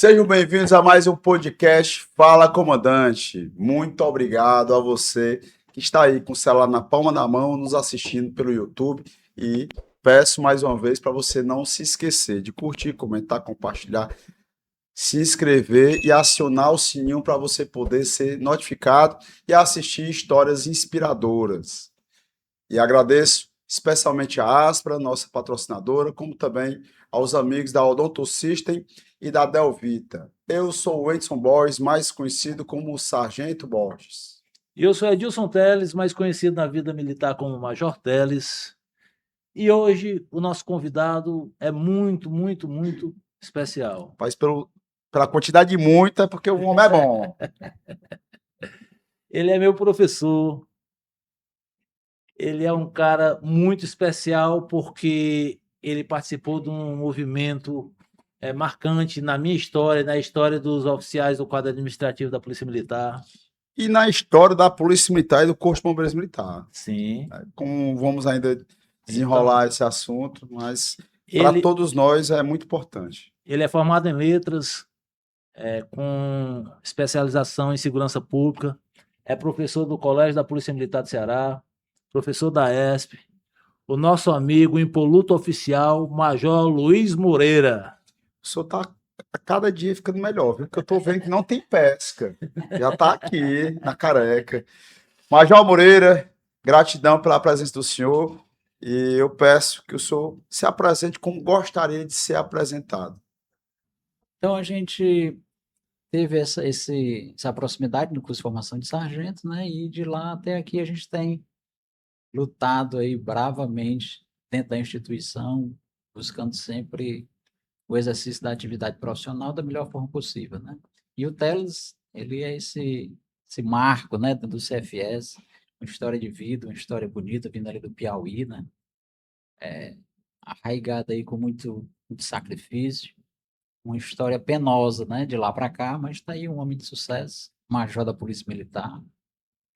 Sejam bem-vindos a mais um podcast Fala Comandante. Muito obrigado a você que está aí com o celular na palma da mão, nos assistindo pelo YouTube. E peço mais uma vez para você não se esquecer de curtir, comentar, compartilhar, se inscrever e acionar o sininho para você poder ser notificado e assistir histórias inspiradoras. E agradeço especialmente a Aspra, nossa patrocinadora, como também aos amigos da Odonto System e da Delvita. Eu sou o Edson Borges, mais conhecido como o Sargento Borges. E eu sou Edilson Teles, mais conhecido na vida militar como Major Teles. E hoje o nosso convidado é muito especial. Mas pela quantidade muita, é porque o homem é bom. Ele é meu professor. Ele é um cara muito especial porque ele participou de um movimento marcante na minha história, na história dos oficiais do quadro administrativo da Polícia Militar. E na história da Polícia Militar e do Corpo de Bombeiros Militar. Sim. Como vamos ainda desenrolar esse assunto, mas para Ele, todos nós é muito importante. ele é formado em letras, com especialização em segurança pública, é professor do Colégio da Polícia Militar do Ceará, professor da ESP, o nosso amigo impoluto oficial, Major Luiz Moreira. O senhor está a cada dia ficando melhor, viu? Porque eu estou vendo que não tem pesca. Já está aqui, na careca. Major Moreira, gratidão pela presença do senhor. E eu peço que o senhor se apresente como gostaria de ser apresentado. Então, a gente teve essa proximidade no curso de formação de sargento, né? E de lá até aqui a gente tem lutado aí bravamente dentro da instituição, buscando sempre o exercício da atividade profissional da melhor forma possível, né? E o Teles, ele é esse marco, né, do CFS, uma história de vida, uma história bonita, vindo ali do Piauí, né? Arraigada aí com muito sacrifício, uma história penosa, né, de lá para cá, mas está aí um homem de sucesso, major da Polícia Militar,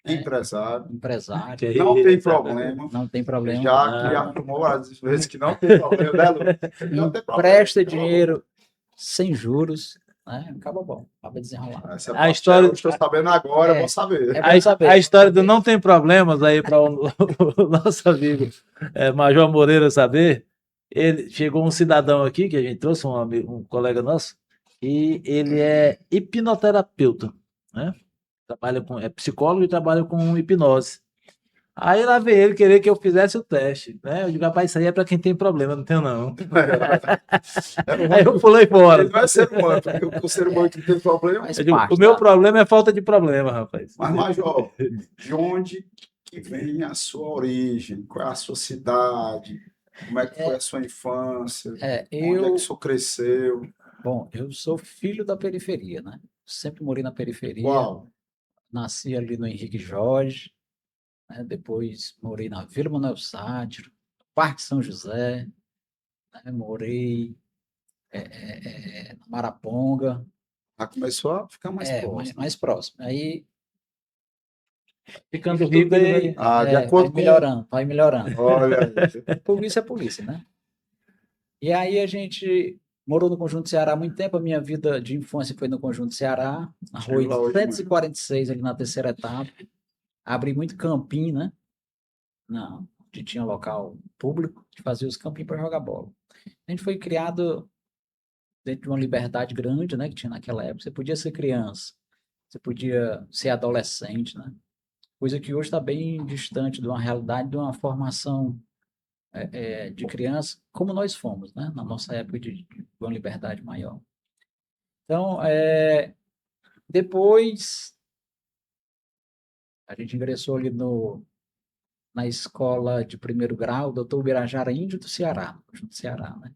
Empresário. empresário. Não tem problema. Não tem problema. Já que afirmou às vezes que não tem problema, né, Lu? Não tem problema. Empresta dinheiro sem juros, né? Acaba bom, acaba desenrolar. Essa A história... eu estou sabendo agora, vou saber. A história do não tem problemas aí para o nosso amigo Major Moreira saber. Ele chegou um cidadão aqui que a gente trouxe, um colega nosso, e ele é hipnoterapeuta, né? É psicólogo e trabalha com hipnose. Aí lá veio ele querer que eu fizesse o teste, né? Eu digo, rapaz, isso aí é para quem tem problema, não tenho não. Aí eu pulei fora. Ele não é ser humano, porque o ser humano que tem problema. Eu digo, o meu problema é falta de problema, rapaz. Mas, Major, de onde que vem a sua origem? Qual é a sua cidade? Como é que foi a sua infância? Onde é que o senhor cresceu? Bom, eu sou filho da periferia, né? Sempre morei na periferia. Qual? Nasci ali no Henrique Jorge, né? Depois morei na Vila Manuel Sátiro, Parque São José, né? Morei na Maraponga. Já começou a ficar mais próximo. Mais próximo. Aí, ficando rico, ele vai melhorando. Olha, Polícia é polícia, né? E aí a gente morou no Conjunto Ceará há muito tempo. A minha vida de infância foi no Conjunto Ceará, na rua 846, ali na terceira etapa. Abri muito campinho, né? Não, onde tinha local público, de fazer os campinhos para jogar bola. A gente foi criado dentro de uma liberdade grande, né? Que tinha naquela época. Você podia ser criança, você podia ser adolescente, né? Coisa que hoje está bem distante de uma realidade, de uma formação de criança, como nós fomos, né? Na nossa época de uma liberdade maior. Então, depois, a gente ingressou ali na escola de primeiro grau, Dr. Ubirajara Índio do Ceará, né?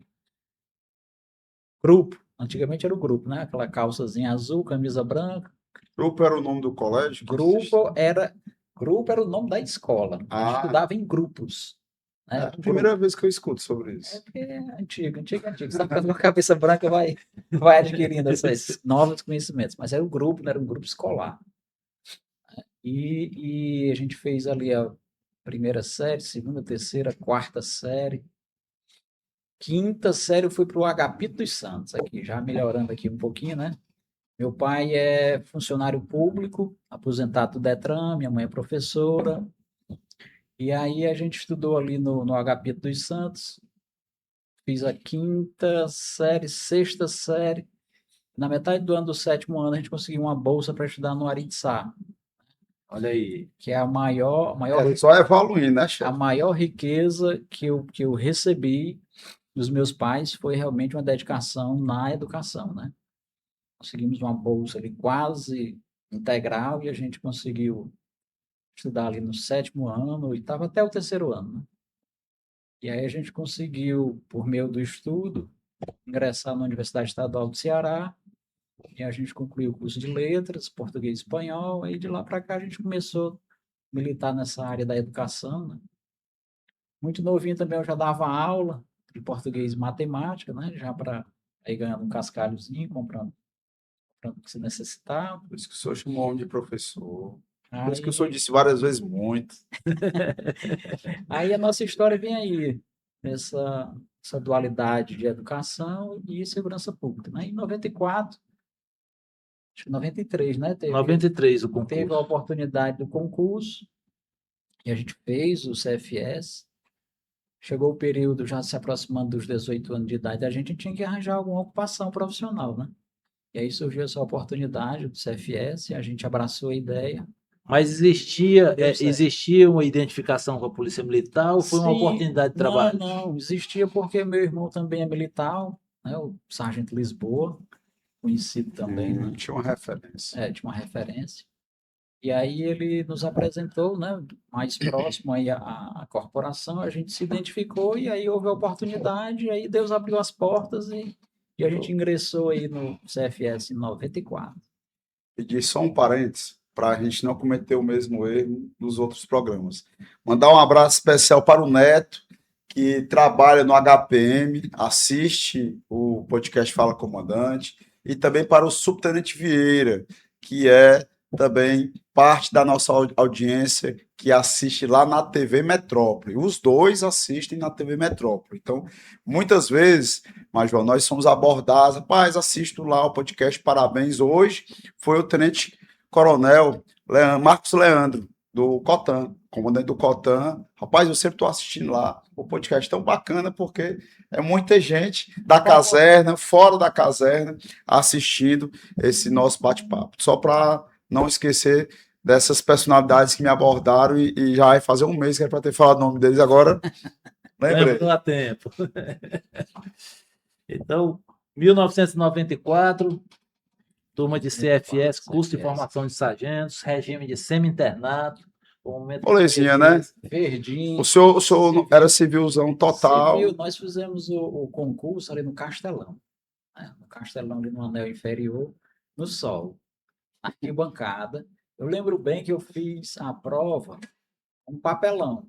Grupo, antigamente era o grupo, né? Aquela calçazinha azul, camisa branca. Grupo era o nome do colégio? Grupo era o nome da escola. A gente estudava em grupos. É a primeira vez que eu escuto sobre isso. É porque é antigo. Você está com a cabeça branca, vai adquirindo esses novos conhecimentos. Mas era um grupo, né? Era um grupo escolar. E a gente fez ali a primeira série, segunda, terceira, quarta série. quinta série eu fui para o Agapito dos Santos, aqui, já melhorando aqui um pouquinho, né? Meu pai é funcionário público, aposentado do Detran, minha mãe é professora. E aí a gente estudou ali no Agapito dos Santos, fiz a quinta série, sexta série. Na metade do ano do sétimo ano, a gente conseguiu uma bolsa para estudar no Aritsá, Olha aí. que é a maior, Só evoluindo, né, a chefe? maior riqueza que eu recebi dos meus pais foi realmente uma dedicação na educação, né? Conseguimos uma bolsa ali quase integral e a gente conseguiu estudar ali no sétimo ano e estava até o terceiro ano, né? E aí a gente conseguiu, por meio do estudo, ingressar na Universidade Estadual do Ceará e a gente concluiu o curso de letras, português e espanhol, e de lá para cá a gente começou a militar nessa área da educação, né? Muito novinho também eu já dava aula de português e matemática, né? Já para ir ganhando um cascalhozinho, comprando o que se necessitava. Por isso que o senhor chamou homem de professor. Por isso que o senhor Aí, disse várias vezes muito. aí a nossa história vem aí, essa dualidade de educação e segurança pública, né? Em 94, acho que 93, né? Teve 93 o a concurso. oportunidade do concurso e a gente fez o CFS. Chegou o período já se aproximando dos 18 anos de idade, a gente tinha que arranjar alguma ocupação profissional, né? E aí surgiu essa oportunidade do CFS, a gente abraçou a ideia. Mas existia, Deu certo. existia uma identificação com a Polícia Militar ou foi uma Sim, oportunidade de trabalho? não, existia porque meu irmão também é militar, né? O Sargento Lisboa, conhecido também, né? Tinha uma referência. Tinha uma referência. E aí ele nos apresentou, né, mais próximo aí à corporação, a gente se identificou e aí houve a oportunidade, e aí Deus abriu as portas e a gente ingressou aí no CFS em 94. Pedir só um parênteses para a gente não cometer o mesmo erro dos outros programas. Mandar um abraço especial para o Neto, que trabalha no HPM, assiste o podcast Fala Comandante, e também para o Subtenente Vieira, que é também parte da nossa audiência que assiste lá na TV Metrópole. Os dois assistem na TV Metrópole. Então, muitas vezes, Major, nós somos abordados, rapaz, assisto lá o podcast, parabéns. Hoje foi o Tenente Coronel Marcos Leandro, do Cotan, comandante do Cotan. Rapaz, eu sempre estou assistindo lá o podcast tão bacana, porque é muita gente da caserna, fora da caserna, assistindo esse nosso bate-papo. Só para não esquecer dessas personalidades que me abordaram e já vai fazer um mês que era para ter falado o nome deles agora. Lembrei. Lembro a tempo. Então, 1994, turma de CFS, curso de formação de sargentos, regime de semi-internato. Molezinha, né? Verdinho. O senhor era civilzão total. Civil, nós fizemos o concurso ali no Castelão, né? No Castelão, ali no anel inferior, no sol, arquibancada. Eu lembro bem que eu fiz a prova com papelão.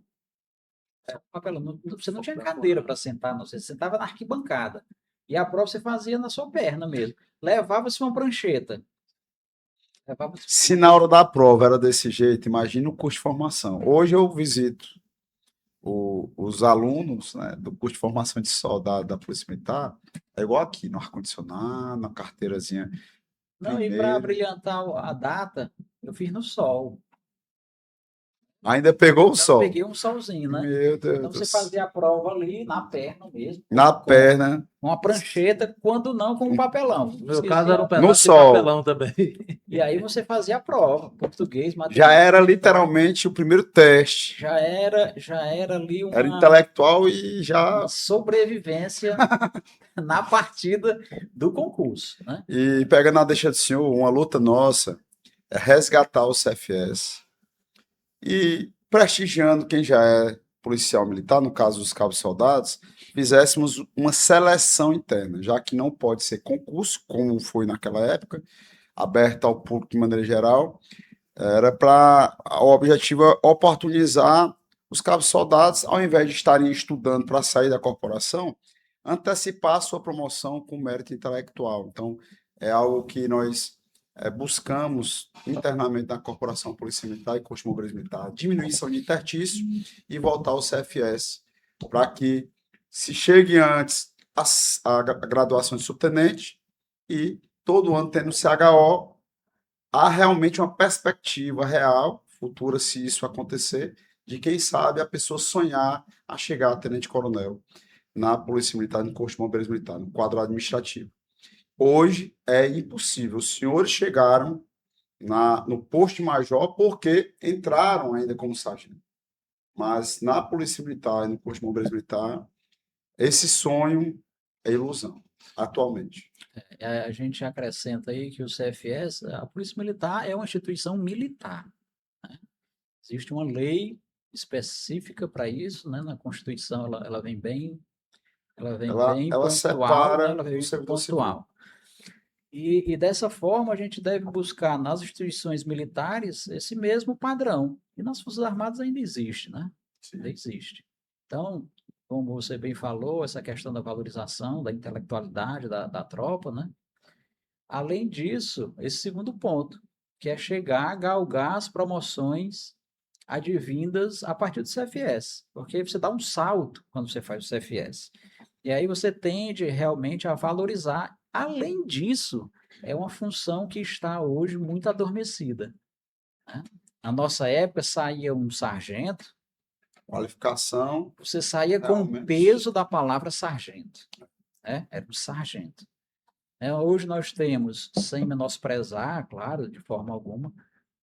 Papelão. Você não tinha cadeira para sentar, não. Você sentava na arquibancada. E a prova você fazia na sua perna mesmo. Levava-se uma prancheta. Se na hora da prova era desse jeito, imagina o curso de formação. Hoje eu visito os alunos, né, do curso de formação de sol da Polícia Militar, é igual aqui, no ar-condicionado, na carteirazinha. Não, e para brilhantar a data, eu fiz no sol. Ainda pegou o sol. Peguei um solzinho, né? Meu Deus. Então você fazia a prova ali na perna mesmo. Na perna. Com uma prancheta, quando não com um papelão. No meu caso era um No pedaço de sol. papelão também. E aí você fazia a prova, português, matemática. Já era literalmente o primeiro teste. Já era ali uma, Era intelectual e já. uma sobrevivência na partida do concurso, né? E pega na deixa do senhor, uma luta nossa é resgatar o CFS e prestigiando quem já é policial militar, no caso dos cabos soldados, fizéssemos uma seleção interna, já que não pode ser concurso, como foi naquela época, aberto ao público de maneira geral, era para o objetivo é oportunizar os cabos soldados, ao invés de estarem estudando para sair da corporação, antecipar a sua promoção com mérito intelectual. Então, é algo que nós buscamos internamente na Corporação Polícia Militar e Corpo de Bombeiros Militar, diminuição de interstício e voltar ao CFS, para que se chegue antes a graduação de subtenente e todo ano tendo CHO, há realmente uma perspectiva real, futura, se isso acontecer, de quem sabe a pessoa sonhar a chegar a tenente-coronel na Polícia Militar, no Corpo de Bombeiros Militar, no quadro administrativo. Hoje é impossível. Os senhores chegaram no posto de major porque entraram ainda como sargento. Mas na Polícia Militar e no Corpo de Bombeiros Militar, esse sonho é ilusão, atualmente. A gente acrescenta aí que o CFS, a Polícia Militar, é uma instituição militar. Né? Existe uma lei específica para isso, né? Na Constituição ela vem bem, Ela pontual, né? separa Ela vem o bem servidor civil. pontual. E dessa forma a gente deve buscar nas instituições militares esse mesmo padrão. E nas Forças Armadas ainda existe, né? Sim. Ainda existe. Então, como você bem falou, essa questão da valorização, da intelectualidade da tropa, né? Além disso, esse segundo ponto, que é chegar a galgar as promoções advindas a partir do CFS, porque você dá um salto quando você faz o CFS. E aí você tende realmente a valorizar. Além disso, é uma função que está hoje muito adormecida. Né? Na nossa época, saía um sargento, Qualificação. você saía com o peso da palavra sargento. Né? Era um sargento. Hoje nós temos, sem menosprezar, claro, de forma alguma,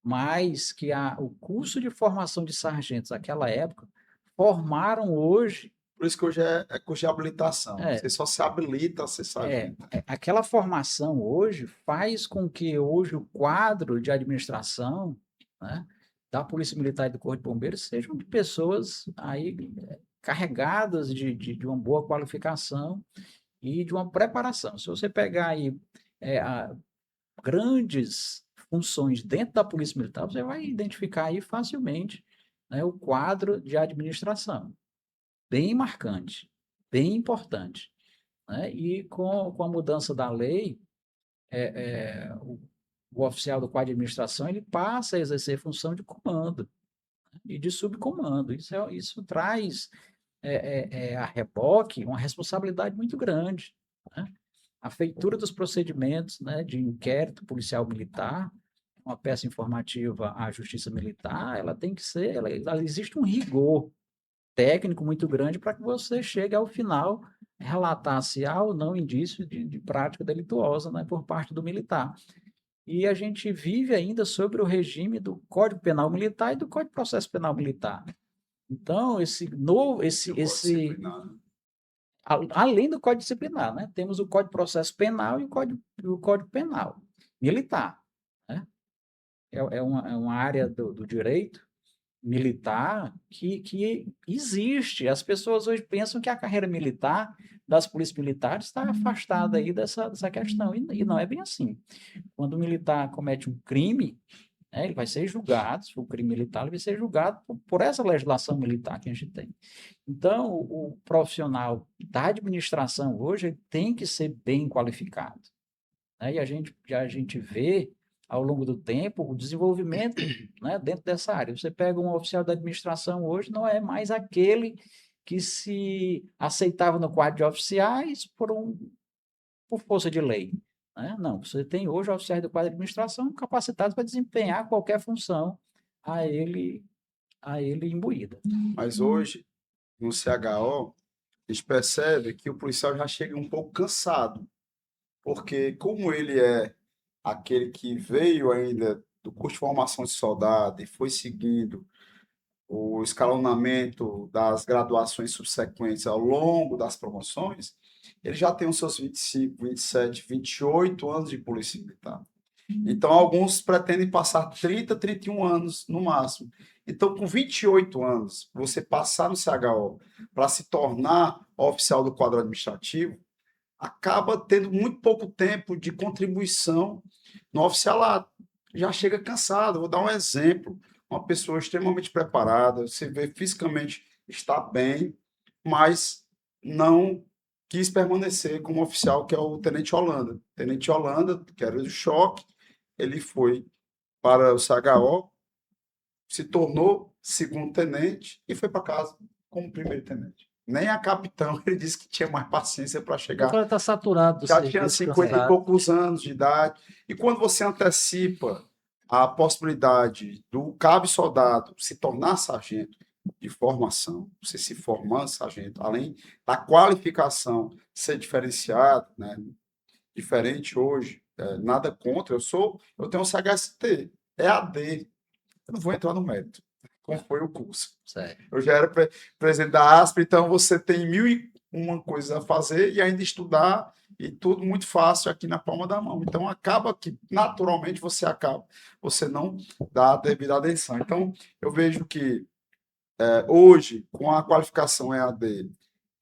mas que o curso de formação de sargentos naquela época formaram hoje. Por isso que hoje é curso de habilitação. Você só se habilita a ser sargento. Aquela formação hoje faz com que hoje o quadro de administração, né, da Polícia Militar e do Corpo de Bombeiros sejam de pessoas aí carregadas de uma boa qualificação e de uma preparação. Se você pegar aí grandes funções dentro da Polícia Militar, você vai identificar aí facilmente, né, o quadro de administração. Bem marcante, bem importante. Né? E com a mudança da lei, o oficial do quadro de administração ele passa a exercer função de comando, né? E de subcomando. Isso traz a reboque uma responsabilidade muito grande. Né? A feitura dos procedimentos, né, de inquérito policial militar, uma peça informativa à Justiça Militar, ela tem que ser, existe um rigor técnico muito grande para que você chegue ao final relatar se há ou não indício de prática delituosa, né, por parte do militar. E a gente vive ainda sobre o regime do Código Penal Militar e do Código de Processo Penal Militar. Então, além do Código Disciplinar, né, temos o Código de Processo Penal e o Código Penal Militar. Né? É uma área do direito militar que existe. As pessoas hoje pensam que a carreira militar das polícias militares está afastada aí dessa questão, e não é bem assim. Quando o militar comete um crime, né, ele vai ser julgado, se for um crime militar, ele vai ser julgado por essa legislação militar que a gente tem. Então, o profissional da administração hoje tem que ser bem qualificado. Né? E a gente vê ao longo do tempo, o desenvolvimento, né, dentro dessa área. Você pega um oficial da administração hoje, não é mais aquele que se aceitava no quadro de oficiais por força de lei. Né? Não, você tem hoje oficiais do quadro de administração capacitados para desempenhar qualquer função a ele imbuída. Mas hoje, no CHO, a gente percebe que o policial já chega um pouco cansado, porque como ele é aquele que veio ainda do curso de formação de soldado e foi seguindo o escalonamento das graduações subsequentes ao longo das promoções, ele já tem os seus 25, 27, 28 anos de polícia militar. Então, alguns pretendem passar 30, 31 anos no máximo. Então, com 28 anos, você passar no CHO para se tornar oficial do quadro administrativo, acaba tendo muito pouco tempo de contribuição no oficialato. Já chega cansado. Vou dar um exemplo. Uma pessoa extremamente preparada, você vê fisicamente está bem, mas não quis permanecer como oficial, que é o Tenente Holanda. Tenente Holanda, que era do choque, ele foi para o CHO, se tornou segundo tenente e foi para casa como primeiro tenente. Nem a capitão, ele disse que tinha mais paciência para O chegar. cara está saturado do Já tinha serviço, 50 e cansado. poucos anos de idade. E quando você antecipa a possibilidade do cabo soldado se tornar sargento de formação, você se formando sargento, além da qualificação ser diferenciada, né, diferente hoje, nada contra, eu tenho um CHST, EAD, eu não vou entrar no mérito, como foi o curso. Certo. Eu já era presidente da ASP, então você tem 1.001 coisas a fazer e ainda estudar e tudo muito fácil aqui na palma da mão. Então acaba que naturalmente você não dá a devida atenção. Então eu vejo que hoje, com a qualificação EAD,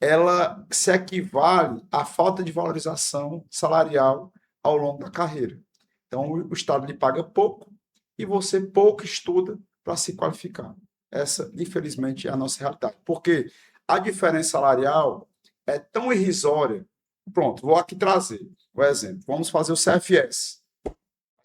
ela se equivale à falta de valorização salarial ao longo da carreira. Então o Estado lhe paga pouco e você pouco estuda para se qualificar. Essa, infelizmente, é a nossa realidade. Porque a diferença salarial é tão irrisória. Pronto, vou aqui trazer o exemplo. Vamos fazer o CFS.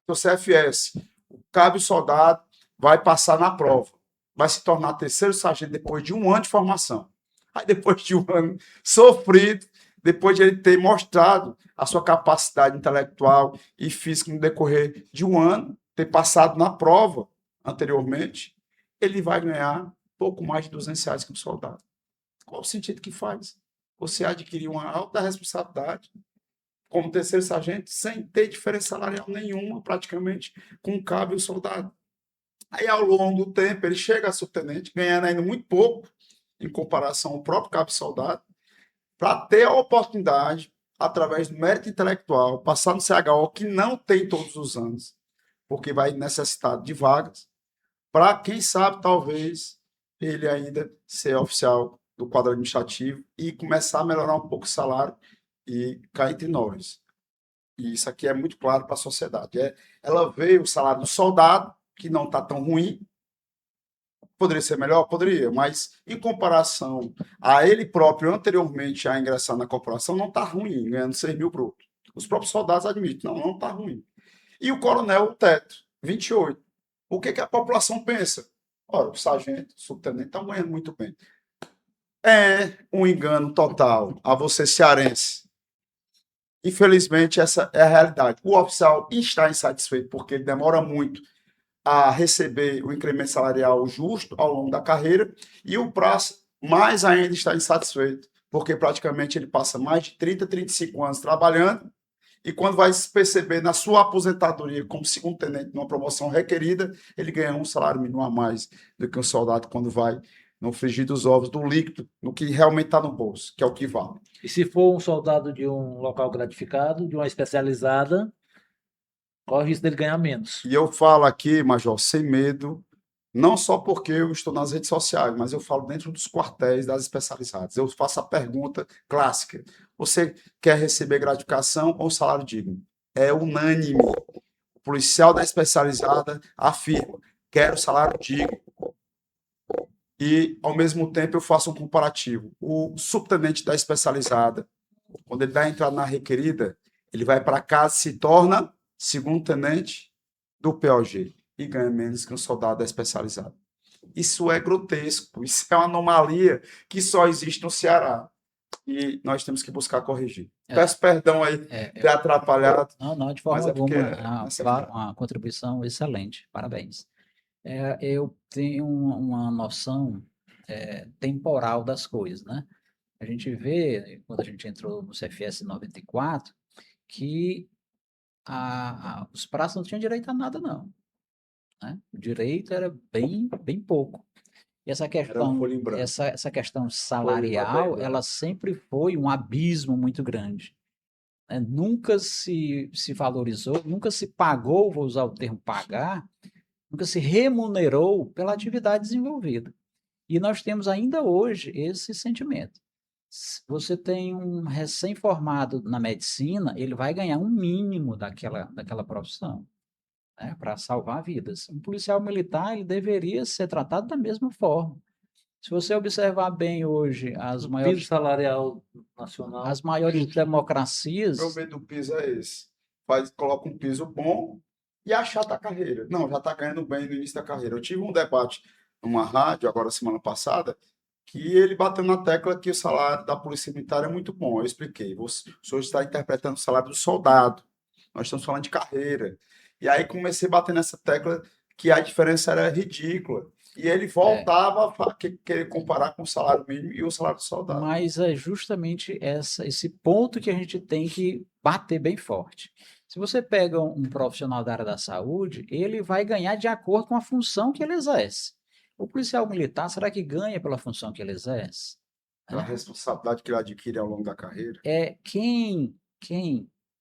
O CFS, o cabo soldado vai passar na prova. Vai se tornar terceiro sargento depois de 1 ano de formação. Aí, depois de 1 ano sofrido, depois de ele ter mostrado a sua capacidade intelectual e física no decorrer de 1 ano, ter passado na prova anteriormente, ele vai ganhar pouco mais de R$ 200 que um soldado. Qual o sentido que faz? Você adquirir uma alta responsabilidade como terceiro sargento sem ter diferença salarial nenhuma, praticamente, com o cabo e o soldado. Aí, ao longo do tempo, ele chega a subtenente, ganhando ainda muito pouco, em comparação ao próprio cabo e soldado, para ter a oportunidade, através do mérito intelectual, passar no CHO, que não tem todos os anos, porque vai necessitar de vagas, para, quem sabe, talvez, ele ainda ser oficial do quadro administrativo e começar a melhorar um pouco o salário e cá entre nós. E isso aqui é muito claro para a sociedade. Ela vê o salário do soldado, que não está tão ruim, poderia ser melhor? Poderia, mas em comparação a ele próprio, anteriormente a ingressar na corporação, não está ruim, ganhando 6 mil bruto. Os próprios soldados admitem, não está ruim. E o coronel, o teto, 28. O que a população pensa? Ora, o sargento, o subtenente estão ganhando muito bem. É um engano total a você cearense. Infelizmente, essa é a realidade. O oficial está insatisfeito porque ele demora muito a receber o incremento salarial justo ao longo da carreira e o praça mais ainda está insatisfeito porque praticamente ele passa mais de 30, 35 anos trabalhando e quando vai se perceber na sua aposentadoria como segundo tenente numa promoção requerida, ele ganha um salário mínimo a mais do que um soldado quando vai no frigir dos ovos, do líquido, no que realmente está no bolso, que é o que vale. E se for um soldado de um local gratificado, de uma especializada, corre o risco dele ganhar menos. E eu falo aqui, Major, sem medo, não só porque eu estou nas redes sociais, mas eu falo dentro dos quartéis das especializadas. Eu faço a pergunta clássica: você quer receber gratificação ou salário digno? É unânime. O policial da especializada afirma: quero salário digno. E, ao mesmo tempo, eu faço um comparativo. O subtenente da especializada, quando ele dá a entrada na requerida, ele vai para casa e se torna segundo tenente do POG e ganha menos que um soldado da especializada. Isso é grotesco, isso é uma anomalia que só existe no Ceará. E nós temos que buscar corrigir. Peço perdão aí ter atrapalhado. Não, de forma mas é porque alguma. Uma contribuição excelente. Parabéns. Eu tenho uma noção temporal das coisas, né? A gente vê, quando a gente entrou no CFS em 94, que os praças não tinham direito a nada, não. Né? O direito era bem pouco. E essa questão salarial, ela sempre foi um abismo muito grande. Né? Nunca se valorizou, nunca se pagou, vou usar o termo pagar, nunca se remunerou pela atividade desenvolvida. E nós temos ainda hoje esse sentimento. Se você tem um recém-formado na medicina, ele vai ganhar um mínimo daquela profissão, né, para salvar vidas. Um policial militar, ele deveria ser tratado da mesma forma. Se você observar bem hoje o piso salarial nacional, as maiores democracias... O meu medo do piso é esse. Coloca um piso bom e achata a carreira. Não, já está ganhando bem no início da carreira. Eu tive um debate numa rádio, agora semana passada, que ele bateu na tecla que o salário da Polícia Militar é muito bom. Eu expliquei. O senhor está interpretando o salário do soldado. Nós estamos falando de carreira. E aí comecei a bater nessa tecla que a diferença era ridícula. E ele voltava a querer comparar com o salário mínimo e o salário do soldado. Mas é justamente esse ponto que a gente tem que bater bem forte. Se você pega um profissional da área da saúde, ele vai ganhar de acordo com a função que ele exerce. O policial militar, será que ganha pela função que ele exerce? A responsabilidade que ele adquire ao longo da carreira. Quem,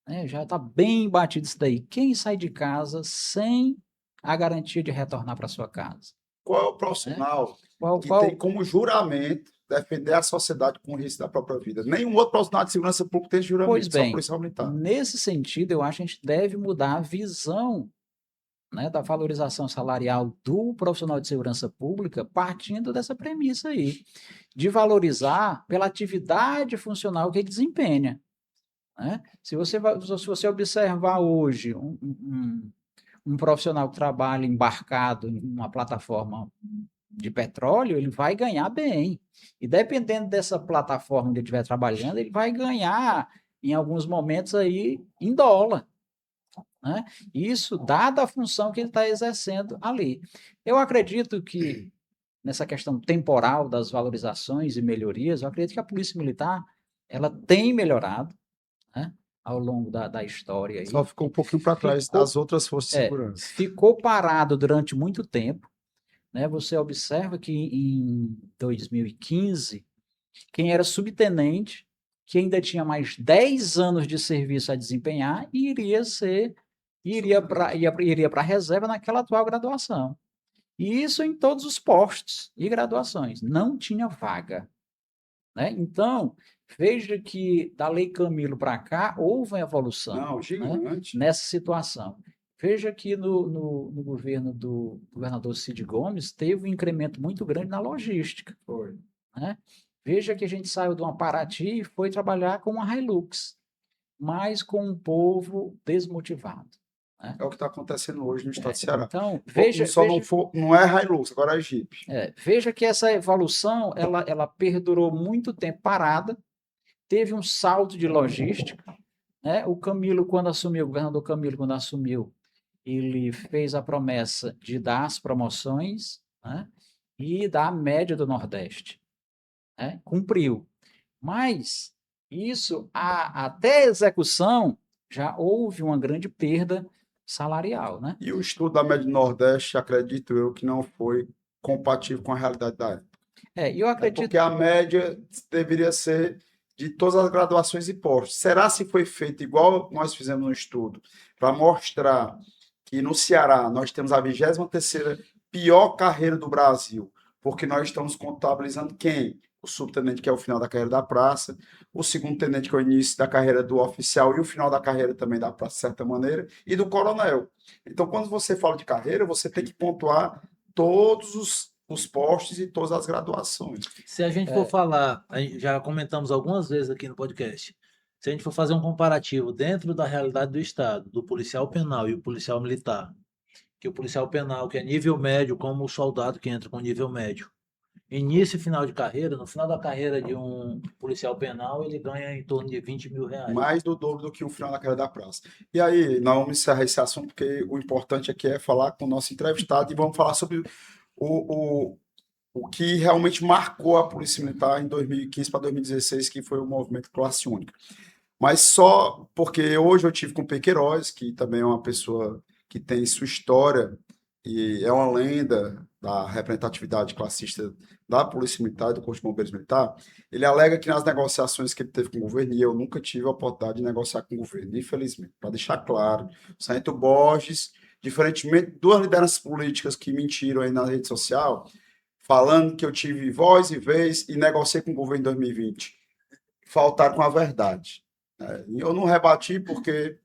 né, já está bem batido isso daí. Quem sai de casa sem a garantia de retornar para sua casa? Qual é o profissional que Qual, tem como juramento defender a sociedade com o risco da própria vida? Nenhum outro profissional de segurança pública tem juramento, Pois só bem, policial militar. nesse sentido, eu acho que a gente deve mudar a visão, né, da valorização salarial do profissional de segurança pública, partindo dessa premissa aí, de valorizar pela atividade funcional que ele desempenha. Né? Se você observar hoje um profissional que trabalha embarcado em uma plataforma de petróleo, ele vai ganhar bem. E dependendo dessa plataforma onde ele estiver trabalhando, ele vai ganhar, em alguns momentos, aí, em dólar. Né? Isso dada a função que ele está exercendo ali. Eu acredito que, nessa questão temporal das valorizações e melhorias, eu acredito que a Polícia Militar ela tem melhorado, né, ao longo da história. Aí. Só ficou um pouquinho para trás das outras forças de segurança. Ficou parado durante muito tempo. Né? Você observa que em 2015, quem era subtenente, que ainda tinha mais 10 anos de serviço a desempenhar, iria para a reserva naquela atual graduação. E isso em todos os postos e graduações. Não tinha vaga. Né? Então, veja que da Lei Camilo para cá houve uma evolução, gigante, né, nessa situação. Veja que no governo do governador Cid Gomes teve um incremento muito grande na logística. Foi. Né? Veja que a gente saiu de uma Paraty e foi trabalhar com uma Hilux, mas com um povo desmotivado. Né? É o que está acontecendo hoje no estado do Ceará. Então, não é Hilux, agora é Jeep. Veja que essa evolução ela perdurou muito tempo parada, teve um salto de logística. Né? O governador Camilo, quando assumiu, ele fez a promessa de dar as promoções, né, e dar a média do Nordeste. Né? Cumpriu. Mas isso, até a execução, já houve uma grande perda salarial. Né? E o estudo da média do Nordeste, acredito eu, que não foi compatível com a realidade da época. Eu acredito... Porque a média deveria ser de todas as graduações e postos. Será se foi feito igual nós fizemos no estudo, para mostrar que no Ceará nós temos a 23ª pior carreira do Brasil, porque nós estamos contabilizando quem? O subtenente, que é o final da carreira da praça, o segundo tenente, que é o início da carreira do oficial e o final da carreira também da praça, de certa maneira, e do coronel. Então, quando você fala de carreira, você tem que pontuar todos os postos e todas as graduações. Se a gente for falar, já comentamos algumas vezes aqui no podcast, se a gente for fazer um comparativo dentro da realidade do Estado, do policial penal e o policial militar, que o policial penal, que é nível médio, como o soldado que entra com nível médio, início e final de carreira, no final da carreira de um policial penal, ele ganha em torno de 20 mil reais. Mais do dobro do que o final da carreira da praça. E aí, nós vamos encerrar esse assunto, porque o importante aqui é falar com o nosso entrevistado e vamos falar sobre o que realmente marcou a Polícia Militar em 2015 para 2016, que foi o movimento Classe Única. Mas só porque hoje eu tive com o Pequeiroz, que também é uma pessoa que tem sua história e é uma lenda da representatividade classista da Polícia Militar e do Corpo de Bombeiros Militar. Ele alega que nas negociações que ele teve com o governo, e eu nunca tive a oportunidade de negociar com o governo, infelizmente, para deixar claro, o Sargento Borges, diferentemente de duas lideranças políticas que mentiram aí na rede social, falando que eu tive voz e vez e negociei com o governo em 2020. Faltaram com a verdade. Eu não rebati porque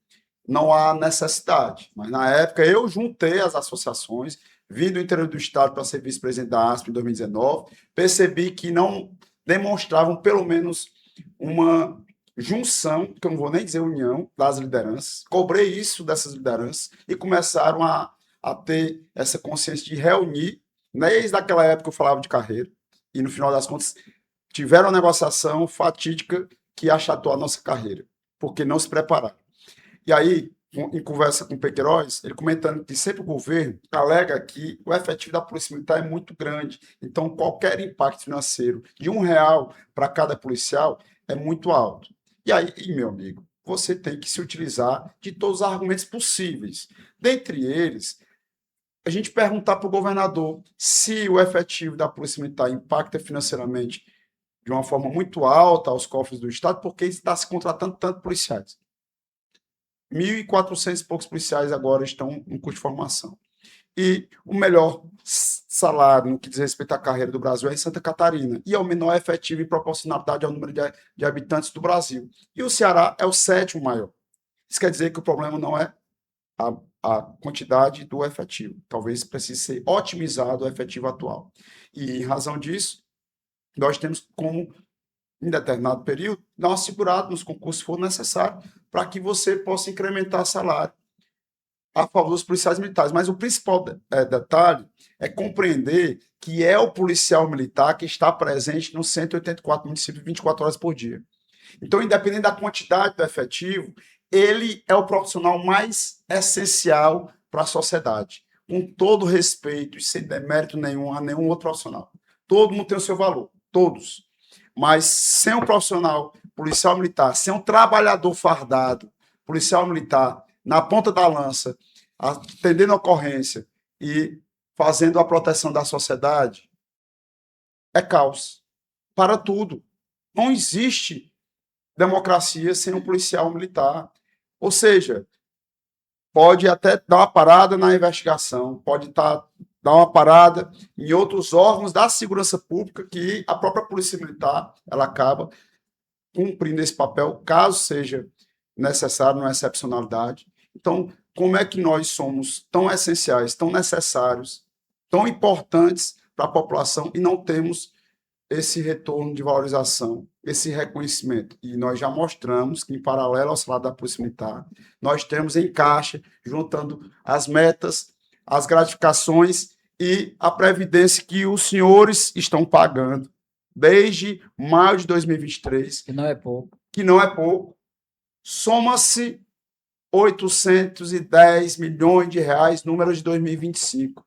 não há necessidade. Mas, na época, eu juntei as associações, vim do interior do Estado para ser vice-presidente da ASP em 2019, percebi que não demonstravam, pelo menos, uma junção, que eu não vou nem dizer união, das lideranças. Cobrei isso dessas lideranças e começaram a ter essa consciência de reunir. Desde aquela época eu falava de carreira, E no final das contas, tiveram uma negociação fatídica que achatou a nossa carreira, porque não se prepararam. E aí, em conversa com o Pequeiroz, ele comentando que sempre o governo alega que o efetivo da Polícia Militar é muito grande. Então, qualquer impacto financeiro de R$ 1 para cada policial é muito alto. E aí, meu amigo, você tem que se utilizar de todos os argumentos possíveis. Dentre eles, a gente perguntar para o governador se o efetivo da Polícia Militar impacta financeiramente de uma forma muito alta aos cofres do Estado, porque está se contratando tanto policiais. 1.400 e poucos policiais agora estão em curso de formação. E o melhor salário no que diz respeito à carreira do Brasil é em Santa Catarina, e é o menor efetivo em proporcionalidade ao número de habitantes do Brasil. E o Ceará é o 7º maior. Isso quer dizer que o problema não é a quantidade do efetivo. Talvez precise ser otimizado o efetivo atual. E, em razão disso, nós temos como, em determinado período, dar uma segurada nos concursos se for necessário, para que você possa incrementar salário a favor dos policiais militares. Mas o principal detalhe é compreender que é o policial militar que está presente nos 184 municípios 24 horas por dia. Então, independente da quantidade do efetivo, ele é o profissional mais essencial para a sociedade, com todo respeito e sem demérito nenhum a nenhum outro profissional. Todo mundo tem o seu valor, todos. Mas sem um profissional, policial militar, sem um trabalhador fardado, policial militar, na ponta da lança, atendendo a ocorrência e fazendo a proteção da sociedade, é caos. Para tudo. Não existe democracia sem um policial militar. Ou seja, pode até dar uma parada na investigação, pode dar uma parada em outros órgãos da segurança pública que a própria Polícia Militar ela acaba cumprindo esse papel, caso seja necessário, numa excepcionalidade. Então, como é que nós somos tão essenciais, tão necessários, tão importantes para a população e não temos esse retorno de valorização, esse reconhecimento? E nós já mostramos que, em paralelo ao salário da Polícia Militar, nós temos em caixa, juntando as metas, as gratificações e a previdência que os senhores estão pagando desde maio de 2023. Que não é pouco. Que não é pouco. Soma-se 810 milhões de reais, número de 2025.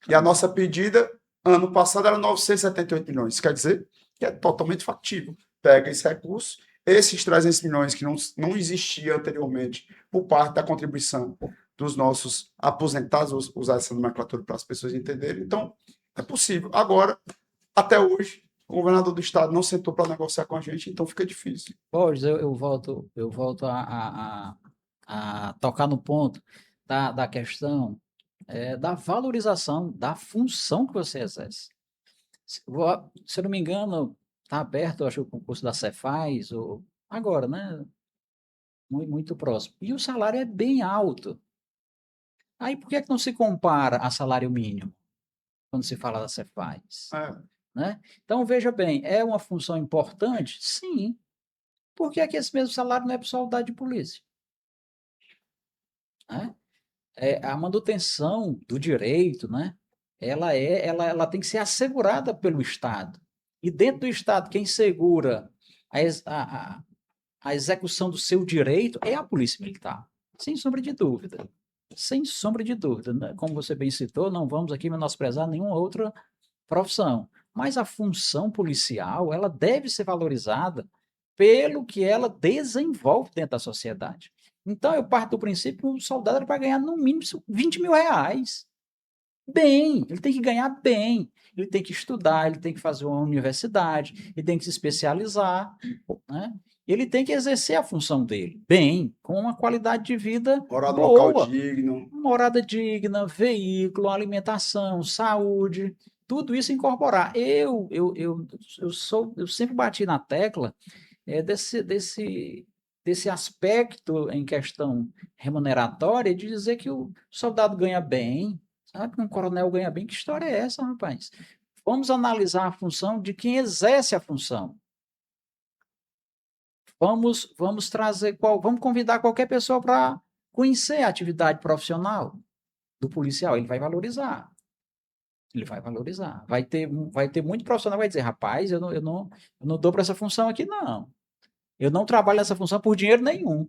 E a nossa pedida, ano passado, era 978 milhões. Isso quer dizer que é totalmente factível. Pega esse recurso, esses 300 milhões que não existia anteriormente por parte da contribuição dos nossos aposentados, usar essa nomenclatura para as pessoas entenderem. Então, é possível. Agora, até hoje, o governador do estado não sentou para negociar com a gente, então fica difícil. Borges, eu volto a tocar no ponto da questão da valorização da função que você exerce. Se eu não me engano, está aberto, acho, o concurso da Cefaz, ou agora, né? Muito, muito próximo. E o salário é bem alto. Aí por que é que não se compara a salário mínimo quando se fala da Cefaz? Né? Então, veja bem, é uma função importante? Sim. Por que é que esse mesmo salário não é para o soldado de polícia? Né? A manutenção do direito, né? Ela tem que ser assegurada pelo Estado. E dentro do Estado, quem segura a execução do seu direito é a Polícia Militar, sem sombra de dúvida. Sem sombra de dúvida. Né? Como você bem citou, não vamos aqui menosprezar nenhuma outra profissão. Mas a função policial, ela deve ser valorizada pelo que ela desenvolve dentro da sociedade. Então, eu parto do princípio que um soldado era para ganhar no mínimo 20 mil reais. Bem, ele tem que ganhar bem. Ele tem que estudar, ele tem que fazer uma universidade, ele tem que se especializar, né? Ele tem que exercer a função dele bem, com uma qualidade de vida morar no boa. Local digno. Morada digna, veículo, alimentação, saúde, tudo isso incorporar. Eu sempre bati na tecla desse aspecto em questão remuneratória, de dizer que o soldado ganha bem, sabe? Que um coronel ganha bem. Que história é essa, rapaz? Vamos analisar a função de quem exerce a função. Vamos trazer, vamos convidar qualquer pessoa para conhecer a atividade profissional do policial. Ele vai valorizar. Ele vai valorizar. Vai ter muito profissional que vai dizer, rapaz, eu não dou para essa função aqui, não. Eu não trabalho nessa função por dinheiro nenhum.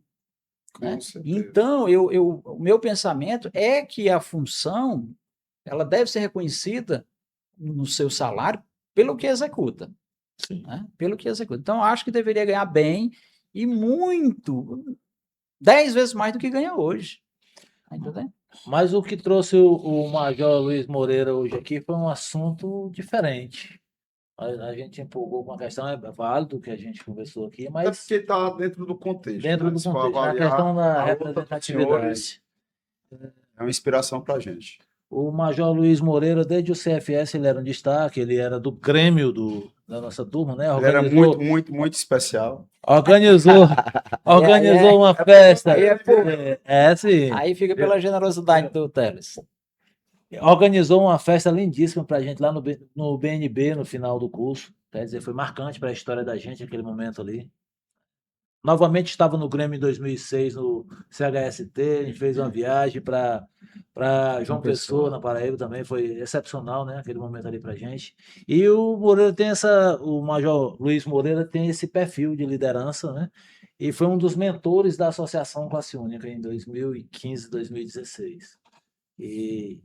Né? Com certeza. Então, o meu pensamento é que a função ela deve ser reconhecida no seu salário pelo que executa. Né? Pelo que executa. Então, acho que deveria ganhar bem e muito, 10 vezes mais do que ganha hoje. Tá entendendo? Mas o que trouxe o Major Luiz Moreira hoje aqui foi um assunto diferente. A gente empolgou com a questão, é válido que a gente conversou aqui, É mas porque está dentro do contexto. dentro Né? do Se for contexto, na avaliar questão da a luta dos senhores, representatividade. é uma inspiração para a gente. O Major Luiz Moreira, desde o CFS, ele era um destaque, ele era do Grêmio da nossa turma, né? Ele era Organizou, muito, muito, muito especial. organizou, organizou uma festa. Sim. Aí fica pela generosidade do Teles. Organizou uma festa lindíssima para a gente lá no BNB, no final do curso. Quer dizer, foi marcante para a história da gente aquele momento ali. Novamente estava no Grêmio em 2006, no CHST, a gente fez uma viagem para João Pessoa, na Paraíba também, foi excepcional, né, aquele momento ali para a gente. E o Moreira tem o Major Luiz Moreira tem esse perfil de liderança, né, e foi um dos mentores da Associação Classe Única em 2015, 2016. E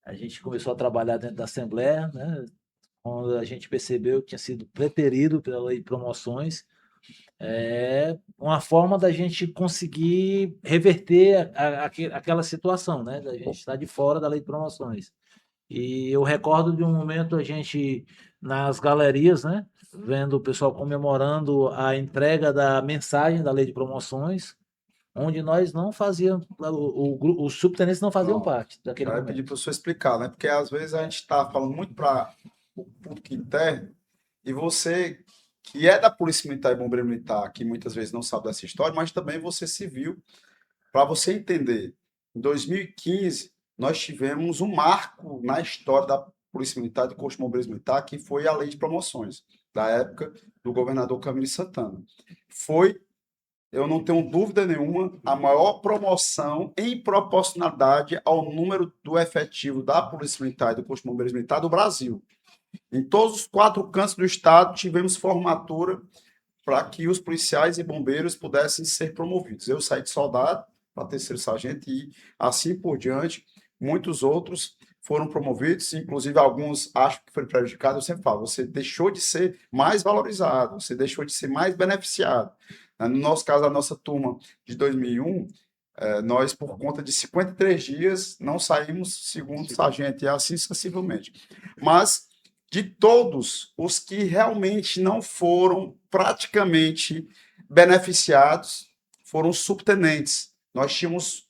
a gente começou a trabalhar dentro da Assembleia, né, quando a gente percebeu que tinha sido preterido pela lei de promoções, é uma forma da gente conseguir reverter aquela situação, né? Da gente estar de fora da lei de promoções. E eu recordo de um momento a gente nas galerias, né? Vendo o pessoal comemorando a entrega da mensagem da lei de promoções, onde nós não fazíamos, os subtenentes não faziam Pronto. parte daquele Já ia pedir momento. para o senhor explicar, né? Porque às vezes a gente está falando muito para o público interno e você, que é da Polícia Militar e Bombeiro Militar, que muitas vezes não sabe dessa história, mas também você se viu, para você entender. Em 2015, nós tivemos um marco na história da Polícia Militar e do Corpo de Bombeiros Militar, que foi a lei de promoções, da época do governador Camilo Santana. Foi, eu não tenho dúvida nenhuma, a maior promoção em proporcionalidade ao número do efetivo da Polícia Militar e do Corpo de Bombeiros Militar do Brasil. Em todos os 4 cantos do estado, tivemos formatura para que os policiais e bombeiros pudessem ser promovidos. Eu saí de soldado para terceiro sargento e assim por diante. Muitos outros foram promovidos, inclusive alguns acham que foram prejudicados. Eu sempre falo, você deixou de ser mais valorizado, você deixou de ser mais beneficiado. No nosso caso, a nossa turma de 2001, nós, por conta de 53 dias, não saímos segundo sargento, e assim sucessivamente. Mas, de todos os que realmente não foram praticamente beneficiados, foram subtenentes. Nós tínhamos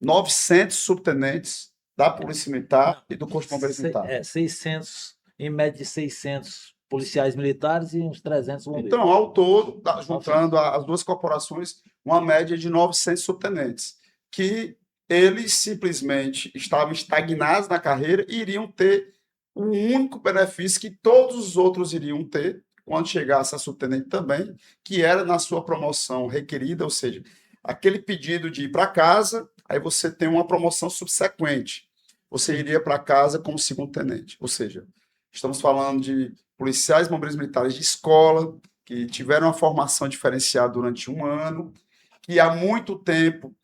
900 subtenentes da Polícia Militar e do Corpo de Bombeiros Militar. 600, em média de 600 policiais militares e uns 300 bombeiros. Então, ao todo, juntando as duas corporações, uma média de 900 subtenentes, que eles simplesmente estavam estagnados na carreira e iriam ter o único benefício que todos os outros iriam ter quando chegasse a subtenente também, que era na sua promoção requerida, ou seja, aquele pedido de ir para casa, aí você tem uma promoção subsequente. Você iria para casa como segundo tenente, ou seja, estamos falando de policiais bombeiros militares de escola, que tiveram uma formação diferenciada durante um ano, que há muito tempo,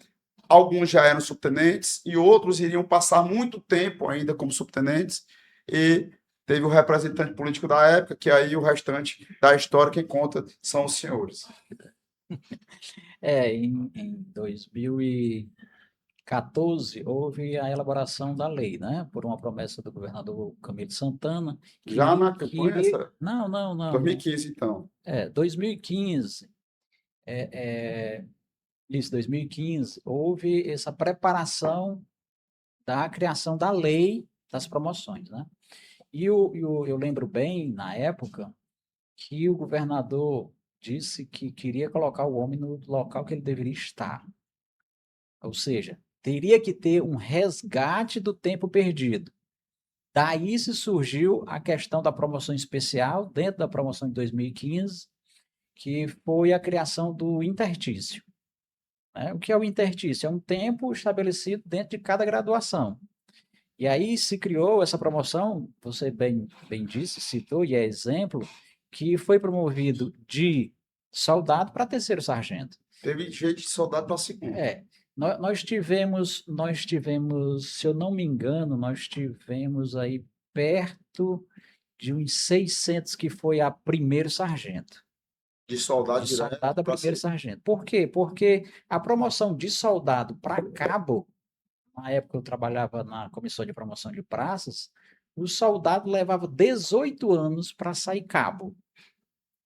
alguns já eram subtenentes e outros iriam passar muito tempo ainda como subtenentes, e teve o representante político da época, que aí o restante da história quem conta são os senhores. Em 2014 houve a elaboração da lei, né? Por uma promessa do governador Camilo Santana. Já na campanha, essa... Não. 2015, então. 2015. Isso, 2015, houve essa preparação da criação da lei das promoções, né? E eu lembro bem, na época, que o governador disse que queria colocar o homem no local que ele deveria estar. Ou seja, teria que ter um resgate do tempo perdido. Daí se surgiu a questão da promoção especial, dentro da promoção de 2015, que foi a criação do intertício. O que é o intertício? É um tempo estabelecido dentro de cada graduação. E aí se criou essa promoção, você bem disse, citou, e é exemplo, que foi promovido de soldado para terceiro sargento. Teve gente de soldado para segundo. Nós tivemos, se eu não me engano, nós tivemos aí perto de uns 600 que foi a primeiro sargento. De soldado De direto soldado a para primeiro sargento. Por quê? Porque a promoção de soldado para cabo, na época eu trabalhava na comissão de promoção de praças, o soldado levava 18 anos para sair cabo,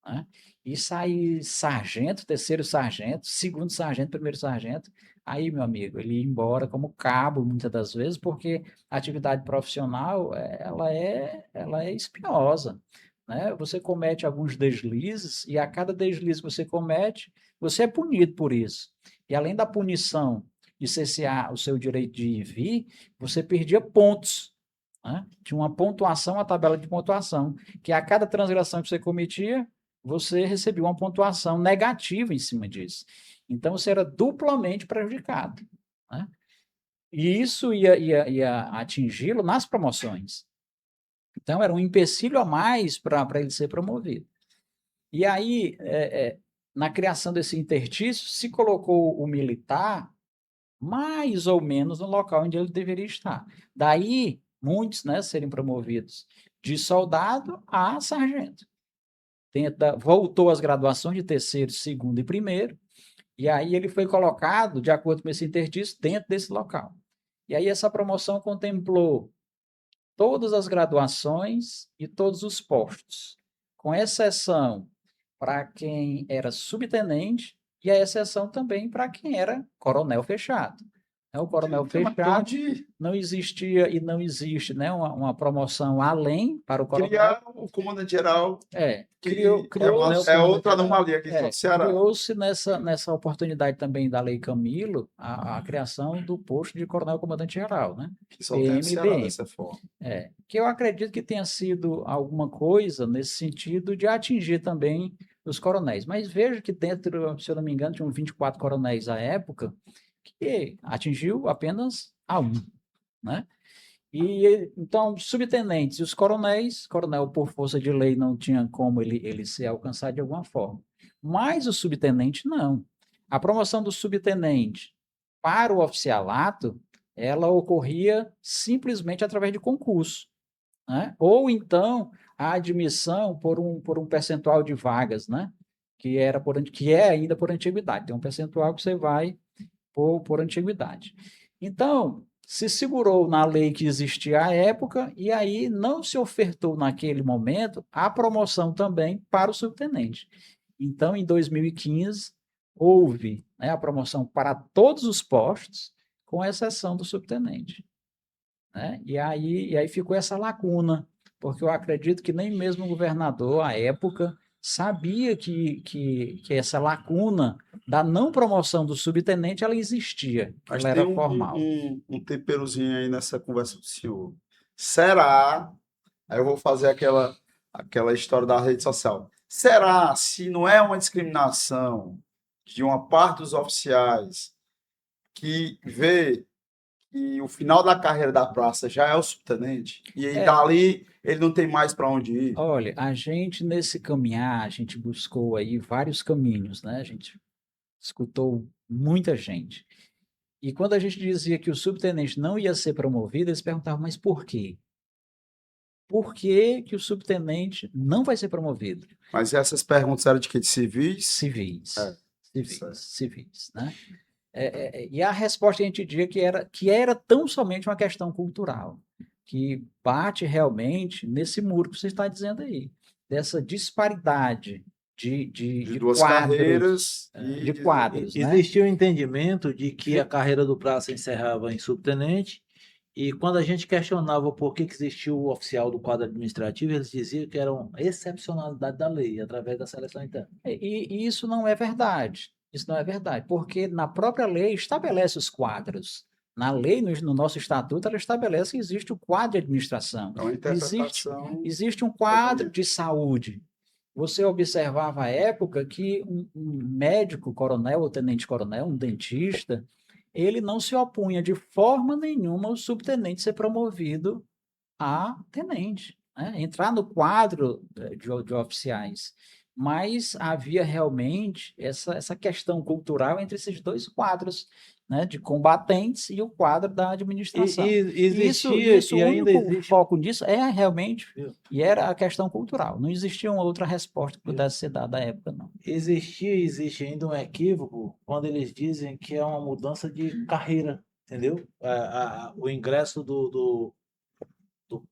né? E sair sargento, terceiro sargento, segundo sargento, primeiro sargento. Aí, meu amigo, ele ia embora como cabo muitas das vezes, porque a atividade profissional ela é espinhosa, né? Você comete alguns deslizes e a cada deslize que você comete, você é punido por isso. E além da punição de cessear o seu direito de ir e vir, você perdia pontos, né? Tinha uma pontuação, uma tabela de pontuação, que a cada transgressão que você cometia, você recebia uma pontuação negativa em cima disso. Então, você era duplamente prejudicado, né? E isso ia atingi-lo nas promoções. Então, era um empecilho a mais para ele ser promovido. E aí, na criação desse interstício, se colocou o militar mais ou menos no local onde ele deveria estar. Daí, muitos, né, serem promovidos de soldado a sargento. Voltou às graduações de terceiro, segundo e primeiro, e aí ele foi colocado, de acordo com esse interstício, dentro desse local. E aí essa promoção contemplou todas as graduações e todos os postos, com exceção para quem era subtenente e a exceção também para quem era coronel fechado. O coronel fechado não existia e não existe, né, uma promoção além para o coronel. Criar o comandante-geral. Criou-se é outra anomalia aqui no Ceará. Criou-se nessa oportunidade também da Lei Camilo a criação do posto de coronel comandante-geral, né? Que só tem no Ceará dessa forma. Que eu acredito que tenha sido alguma coisa nesse sentido de atingir também os coronéis. Mas vejo que dentro, se eu não me engano, tinham 24 coronéis à época, que atingiu apenas a um, né? E então, subtenentes e os coronéis, coronel por força de lei não tinha como ele ser alcançado de alguma forma. Mas o subtenente não. A promoção do subtenente para o oficialato, ela ocorria simplesmente através de concurso, né? Ou então a admissão por um percentual de vagas, né? Que é ainda por antiguidade. Tem um percentual que você vai por antiguidade. Então, se segurou na lei que existia à época e aí não se ofertou naquele momento a promoção também para o subtenente. Então, em 2015, houve, né, a promoção para todos os postos, com exceção do subtenente, né? E aí ficou essa lacuna, porque eu acredito que nem mesmo o governador, à época, sabia que essa lacuna da não promoção do subtenente ela existia, Mas ela era formal. um temperozinho aí nessa conversa do senhor. Será? Aí eu vou fazer aquela história da rede social. Será se não é uma discriminação de uma parte dos oficiais que vê que o final da carreira da praça já é o subtenente e aí dali ele não tem mais para onde ir? Olha, a gente nesse caminhar, a gente buscou aí vários caminhos, né? A gente escutou muita gente. E quando a gente dizia que o subtenente não ia ser promovido, eles perguntavam, mas por quê? Por que o subtenente não vai ser promovido? Mas essas perguntas eram de quê? De civis? Civis. Certo. Civis, né? E a resposta a gente dizia que era tão somente uma questão cultural, que bate realmente nesse muro que você está dizendo aí, dessa disparidade de duas quadros, carreiras de quadros, né? Existia o entendimento de que a carreira do praça encerrava em subtenente, e quando a gente questionava por que existia o oficial do quadro administrativo, eles diziam que era uma excepcionalidade da lei, através da seleção interna. E isso não é verdade. Isso não é verdade, porque na própria lei estabelece os quadros. Na lei, no nosso estatuto, ela estabelece que existe o quadro de administração. É uma interpretação. Existe um quadro de saúde. Você observava à época que um médico, coronel ou tenente-coronel, um dentista, ele não se opunha de forma nenhuma ao subtenente ser promovido a tenente, né? Entrar no quadro de oficiais. Mas havia realmente essa questão cultural entre esses dois quadros, né, de combatentes e o quadro da administração. Existia Isso, e o ainda único existe. foco disso é realmente, Viu? e era a questão cultural. Não existia uma outra resposta que pudesse ser dada à época, não. Existia e existe ainda um equívoco quando eles dizem que é uma mudança de carreira, entendeu? O ingresso do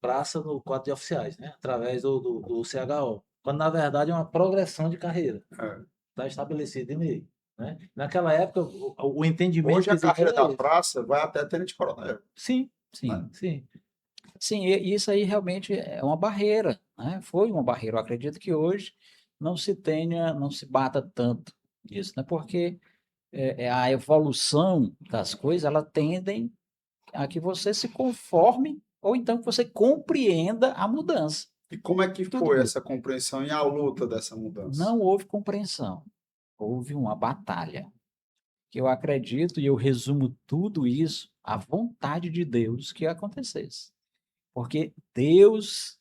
praça no quadro de oficiais, né? Através do CHO. Quando na verdade é uma progressão de carreira. É. Está estabelecido em lei. Né? Naquela época, o entendimento Hoje que a existia carreira era da esse. praça vai até tenente-coronel, Sim, né? Sim. sim. Sim, e isso aí realmente é uma barreira, né? Foi uma barreira. Eu acredito que hoje não se bata tanto nisso, né? Porque a evolução das coisas, ela tendem a que você se conforme ou então que você compreenda a mudança. E como é que Tudo foi muda. essa compreensão e a luta dessa mudança? Não houve compreensão, houve uma batalha. Que eu acredito e eu resumo tudo isso à vontade de Deus que acontecesse. Porque Deus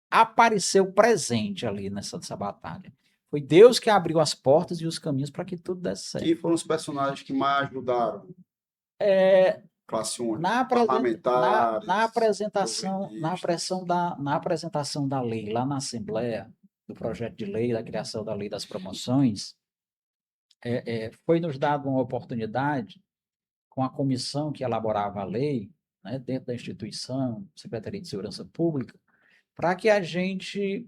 apareceu presente ali nessa batalha. Foi Deus que abriu as portas e os caminhos para que tudo desse certo. Quem foram os personagens que mais ajudaram? Classe única, Na, apresen- na parlamentares, apresentação, governistas. na apresentação da lei lá na Assembleia, do projeto de lei da criação da lei das promoções, foi nos dada uma oportunidade com a comissão que elaborava a lei, né, dentro da instituição, Secretaria de Segurança Pública, para que a gente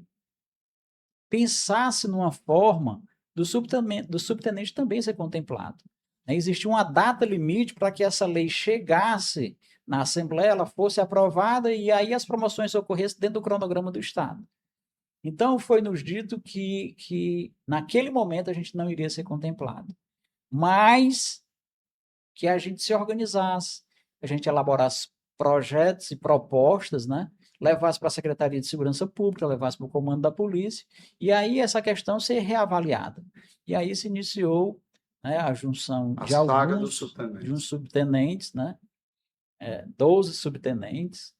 pensasse numa forma do subtenente também ser contemplado. Né? Existia uma data limite para que essa lei chegasse na Assembleia, ela fosse aprovada e aí as promoções ocorressem dentro do cronograma do Estado. Então, foi nos dito que naquele momento a gente não iria ser contemplado, mas que a gente se organizasse, a gente elaborasse projetos e propostas, né? Levasse para a Secretaria de Segurança Pública, levasse para o comando da polícia, e aí essa questão ser reavaliada. E aí se iniciou, né, a junção A de saga dos de uns subtenentes. subtenentes, né, 12 subtenentes,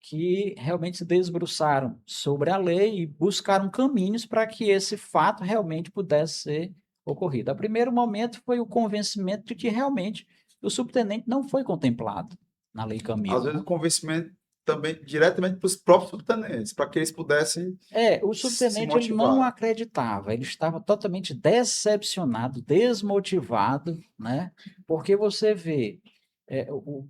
que realmente se debruçaram sobre a lei e buscaram caminhos para que esse fato realmente pudesse ser ocorrido. A primeiro momento foi o convencimento de que realmente o subtenente não foi contemplado na Lei Às Camilo, vezes né? o convencimento também diretamente para os próprios subtenentes, para que eles pudessem O se subtenente ele não motivar. acreditava, ele estava totalmente decepcionado, desmotivado, né? Porque você vê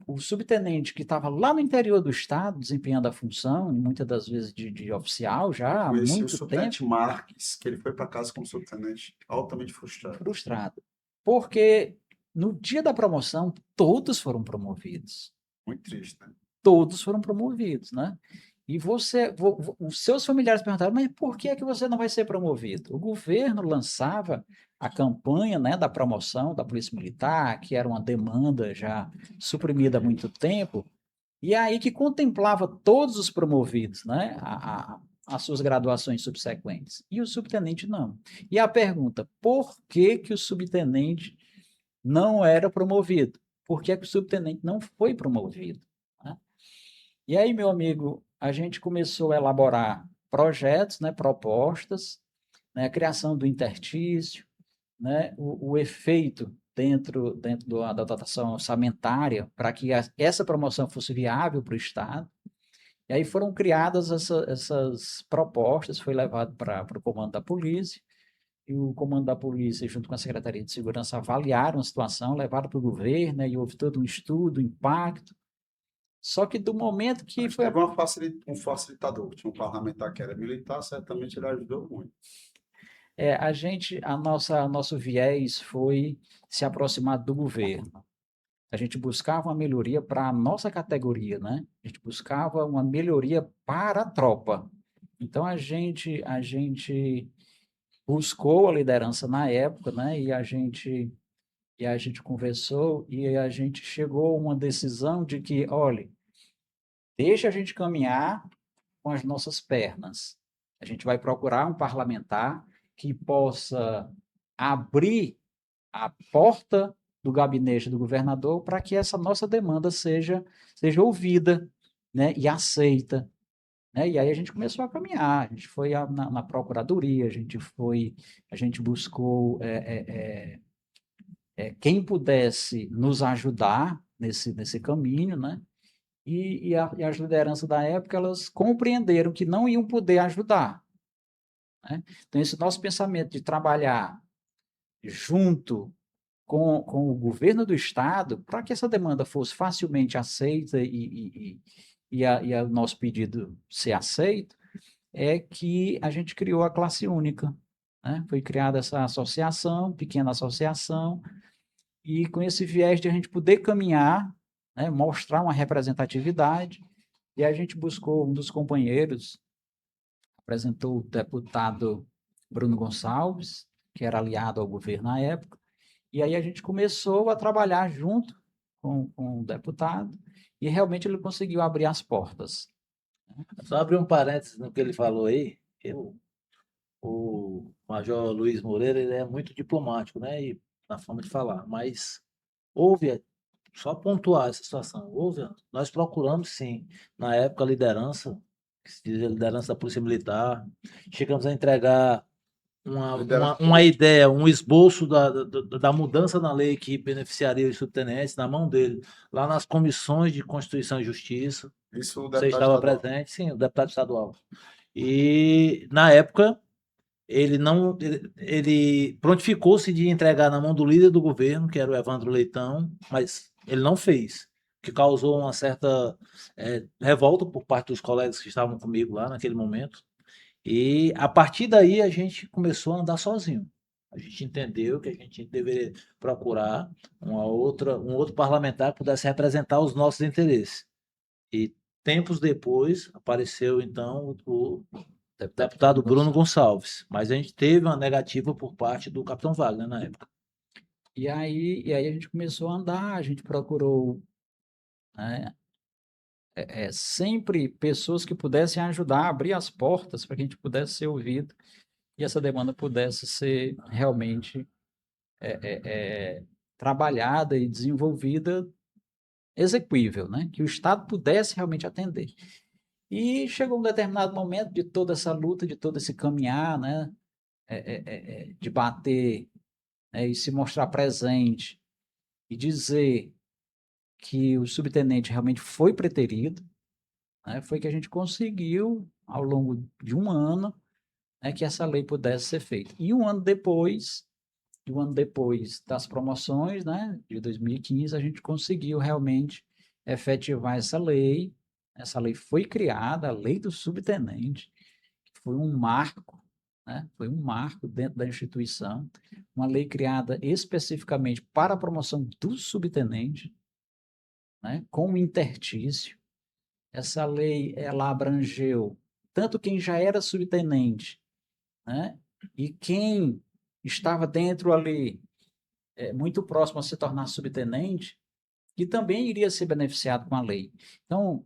o subtenente que estava lá no interior do estado desempenhando a função, muitas das vezes de oficial Eu já há conheci o muito tempo, subtenente Marques, que ele foi para casa como subtenente, altamente frustrado. frustrado, porque no dia da promoção todos foram promovidos. Muito triste, né? Todos foram promovidos, né? E os seus familiares perguntaram, mas por que é que você não vai ser promovido? O governo lançava a campanha, né, da promoção da Polícia Militar, que era uma demanda já suprimida há muito tempo, e aí que contemplava todos os promovidos, né, as suas graduações subsequentes. E o subtenente não. E a pergunta, por que que o subtenente não era promovido? Por que que o subtenente não foi promovido? Né? E aí, meu amigo, a gente começou a elaborar projetos, né, propostas, né, a criação do interstício, né, o efeito dentro da dotação orçamentária para que essa promoção fosse viável para o Estado. E aí foram criadas essas propostas, foi levado para o comando da polícia, e o comando da polícia, junto com a Secretaria de Segurança, avaliaram a situação, levaram para o governo, né, e houve todo um estudo, impacto. Só que do momento que Mas foi teve um facilitador, tinha um parlamentar que era militar, certamente ele ajudou muito. nosso viés foi se aproximar do governo. A gente buscava uma melhoria para a nossa categoria, né? A gente buscava uma melhoria para a tropa. Então a gente buscou a liderança na época, né? E a gente conversou e a gente chegou a uma decisão de que, olha, deixa a gente caminhar com as nossas pernas. A gente vai procurar um parlamentar que possa abrir a porta do gabinete do governador para que essa nossa demanda seja ouvida, né, e aceita. Né? E aí a gente começou a caminhar, a gente foi na procuradoria, a gente buscou quem pudesse nos ajudar nesse caminho, né? E as lideranças da época, elas compreenderam que não iam poder ajudar, né? Então, esse nosso pensamento de trabalhar junto com o governo do Estado, para que essa demanda fosse facilmente aceita e o nosso pedido ser aceito, é que a gente criou a classe única, né? Foi criada essa associação, pequena associação, e com esse viés de a gente poder caminhar, né, mostrar uma representatividade, e a gente buscou um dos companheiros, apresentou o deputado Bruno Gonçalves, que era aliado ao governo na época, e aí a gente começou a trabalhar junto com o deputado, e realmente ele conseguiu abrir as portas. Só abrir um parênteses no que ele falou aí, o Major Luiz Moreira, ele é muito diplomático, né? E na forma de falar, mas houve, só pontuar essa situação, nós procuramos sim, na época, a liderança, que se diz a liderança da Polícia Militar, chegamos a entregar uma ideia, um esboço da mudança na lei que beneficiaria os subtenentes na mão dele, lá nas comissões de Constituição e Justiça. Isso o Você deputado estava estadual. presente, sim, o deputado estadual. E, na época, ele prontificou-se de entregar na mão do líder do governo, que era o Evandro Leitão, mas ele não fez, o que causou uma certa revolta por parte dos colegas que estavam comigo lá naquele momento. E a partir daí a gente começou a andar sozinho. A gente entendeu que a gente deveria procurar um outro parlamentar que pudesse representar os nossos interesses. E tempos depois apareceu então o deputado Bruno Gonçalves, mas a gente teve uma negativa por parte do capitão Wagner na época. E aí a gente começou a andar, a gente procurou, né, sempre pessoas que pudessem ajudar a abrir as portas para que a gente pudesse ser ouvido e essa demanda pudesse ser realmente trabalhada e desenvolvida, execuível, né? Que o Estado pudesse realmente atender. E chegou um determinado momento de toda essa luta, de todo esse caminhar, né? De bater, né? E se mostrar presente e dizer que o subtenente realmente foi preterido, né? Foi que a gente conseguiu, ao longo de um ano, né, que essa lei pudesse ser feita. E um ano depois das promoções, né, de 2015, a gente conseguiu realmente efetivar essa lei. Essa lei foi criada, a lei do subtenente, que foi um marco, né, foi um marco dentro da instituição, uma lei criada especificamente para a promoção do subtenente, né, com o intertício. Essa lei, ela abrangeu tanto quem já era subtenente, né, e quem estava dentro ali, muito próximo a se tornar subtenente, que também iria ser beneficiado com a lei. Então,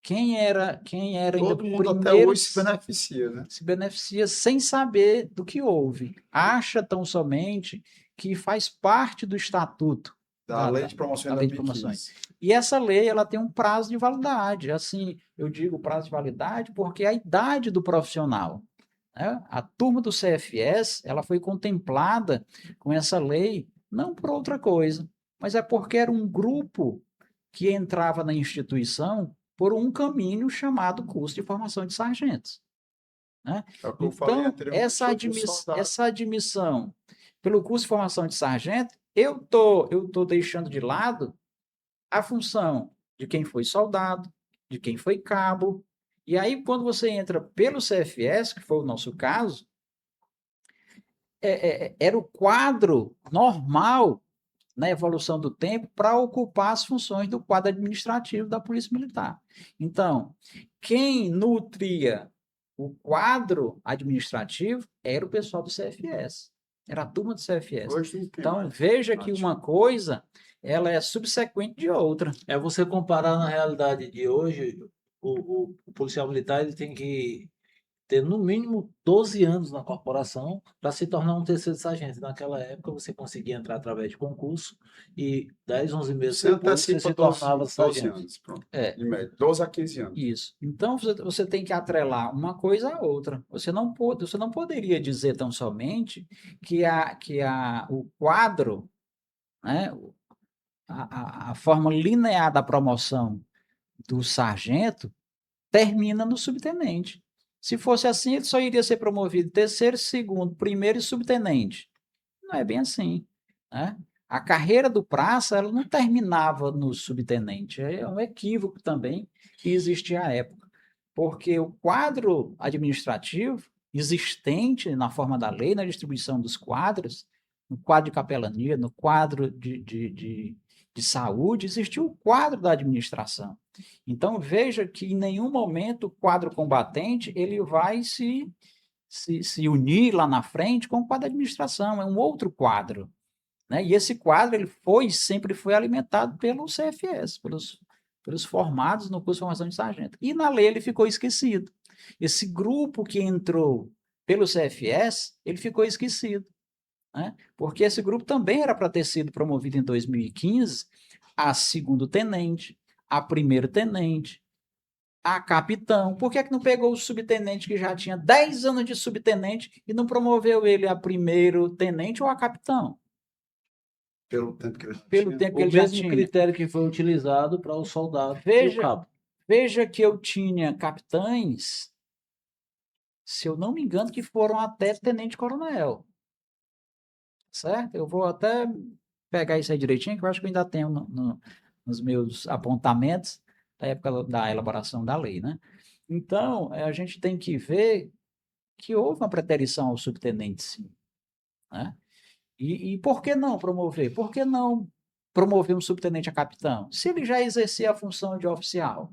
quem era ainda Todo mundo até primeiro hoje se beneficia, né? se beneficia sem saber do que houve. Acha tão somente que faz parte do estatuto Da lei de promoção da de lei de promoções. 2015. E essa lei, ela tem um prazo de validade. Assim, eu digo prazo de validade porque é a idade do profissional, né? A turma do CFS, ela foi contemplada com essa lei não por outra coisa, mas é porque era um grupo que entrava na instituição por um caminho chamado curso de formação de sargentos, né? É o que eu falei Então, anteriormente sobre o soldado. essa admissão pelo curso de formação de sargento, eu tô deixando de lado a função de quem foi soldado, de quem foi cabo. E aí, quando você entra pelo CFS, que foi o nosso caso, era o quadro normal na evolução do tempo para ocupar as funções do quadro administrativo da Polícia Militar. Então, quem nutria o quadro administrativo era o pessoal do CFS, era a turma do CFS. Hoje não tem Então, mais. veja que uma coisa ela é subsequente de outra. É você comparar na realidade de hoje, o policial militar ele tem que ter no mínimo 12 anos na corporação para se tornar um terceiro sargento. Naquela época você conseguia entrar através de concurso e 10, 11 meses Você depois você antecipa se 12, tornava 12 sargento. anos, pronto. É, Em média, 12 a 15 anos. isso. Então você tem que atrelar uma coisa à outra. Você não poderia dizer tão somente o quadro, né, a forma linear da promoção do sargento termina no subtenente. Se fosse assim, ele só iria ser promovido terceiro, segundo, primeiro e subtenente. Não é bem assim, né? A carreira do praça ela não terminava no subtenente. É um equívoco também que existia à época, porque o quadro administrativo existente na forma da lei, na distribuição dos quadros, no quadro de capelania, no quadro de saúde, existiu o quadro da administração. Então, veja que em nenhum momento o quadro combatente ele vai se unir lá na frente com o quadro da administração, é um outro quadro. Né? E esse quadro ele sempre foi alimentado pelo CFS, pelos formados no curso de formação de sargento. E na lei ele ficou esquecido. Esse grupo que entrou pelo CFS, ele ficou esquecido. Né? Porque esse grupo também era para ter sido promovido em 2015 a segundo tenente, a primeiro tenente, a capitão. Por que não pegou o subtenente que já tinha 10 anos de subtenente e não promoveu ele a primeiro tenente ou a capitão? Pelo tempo que ele já Pelo tinha. tempo que O ele já mesmo tinha. critério que foi utilizado para o soldado e o cabo. Veja que eu tinha capitães, se eu não me engano, que foram até tenente-coronel. Certo? Eu vou até pegar isso aí direitinho, que eu acho que eu ainda tenho nos meus apontamentos da época da elaboração da lei, né? Então, a gente tem que ver que houve uma preterição ao subtenente, sim. Né? E por que não promover? Por que não promover um subtenente a capitão? Se ele já exercia a função de oficial.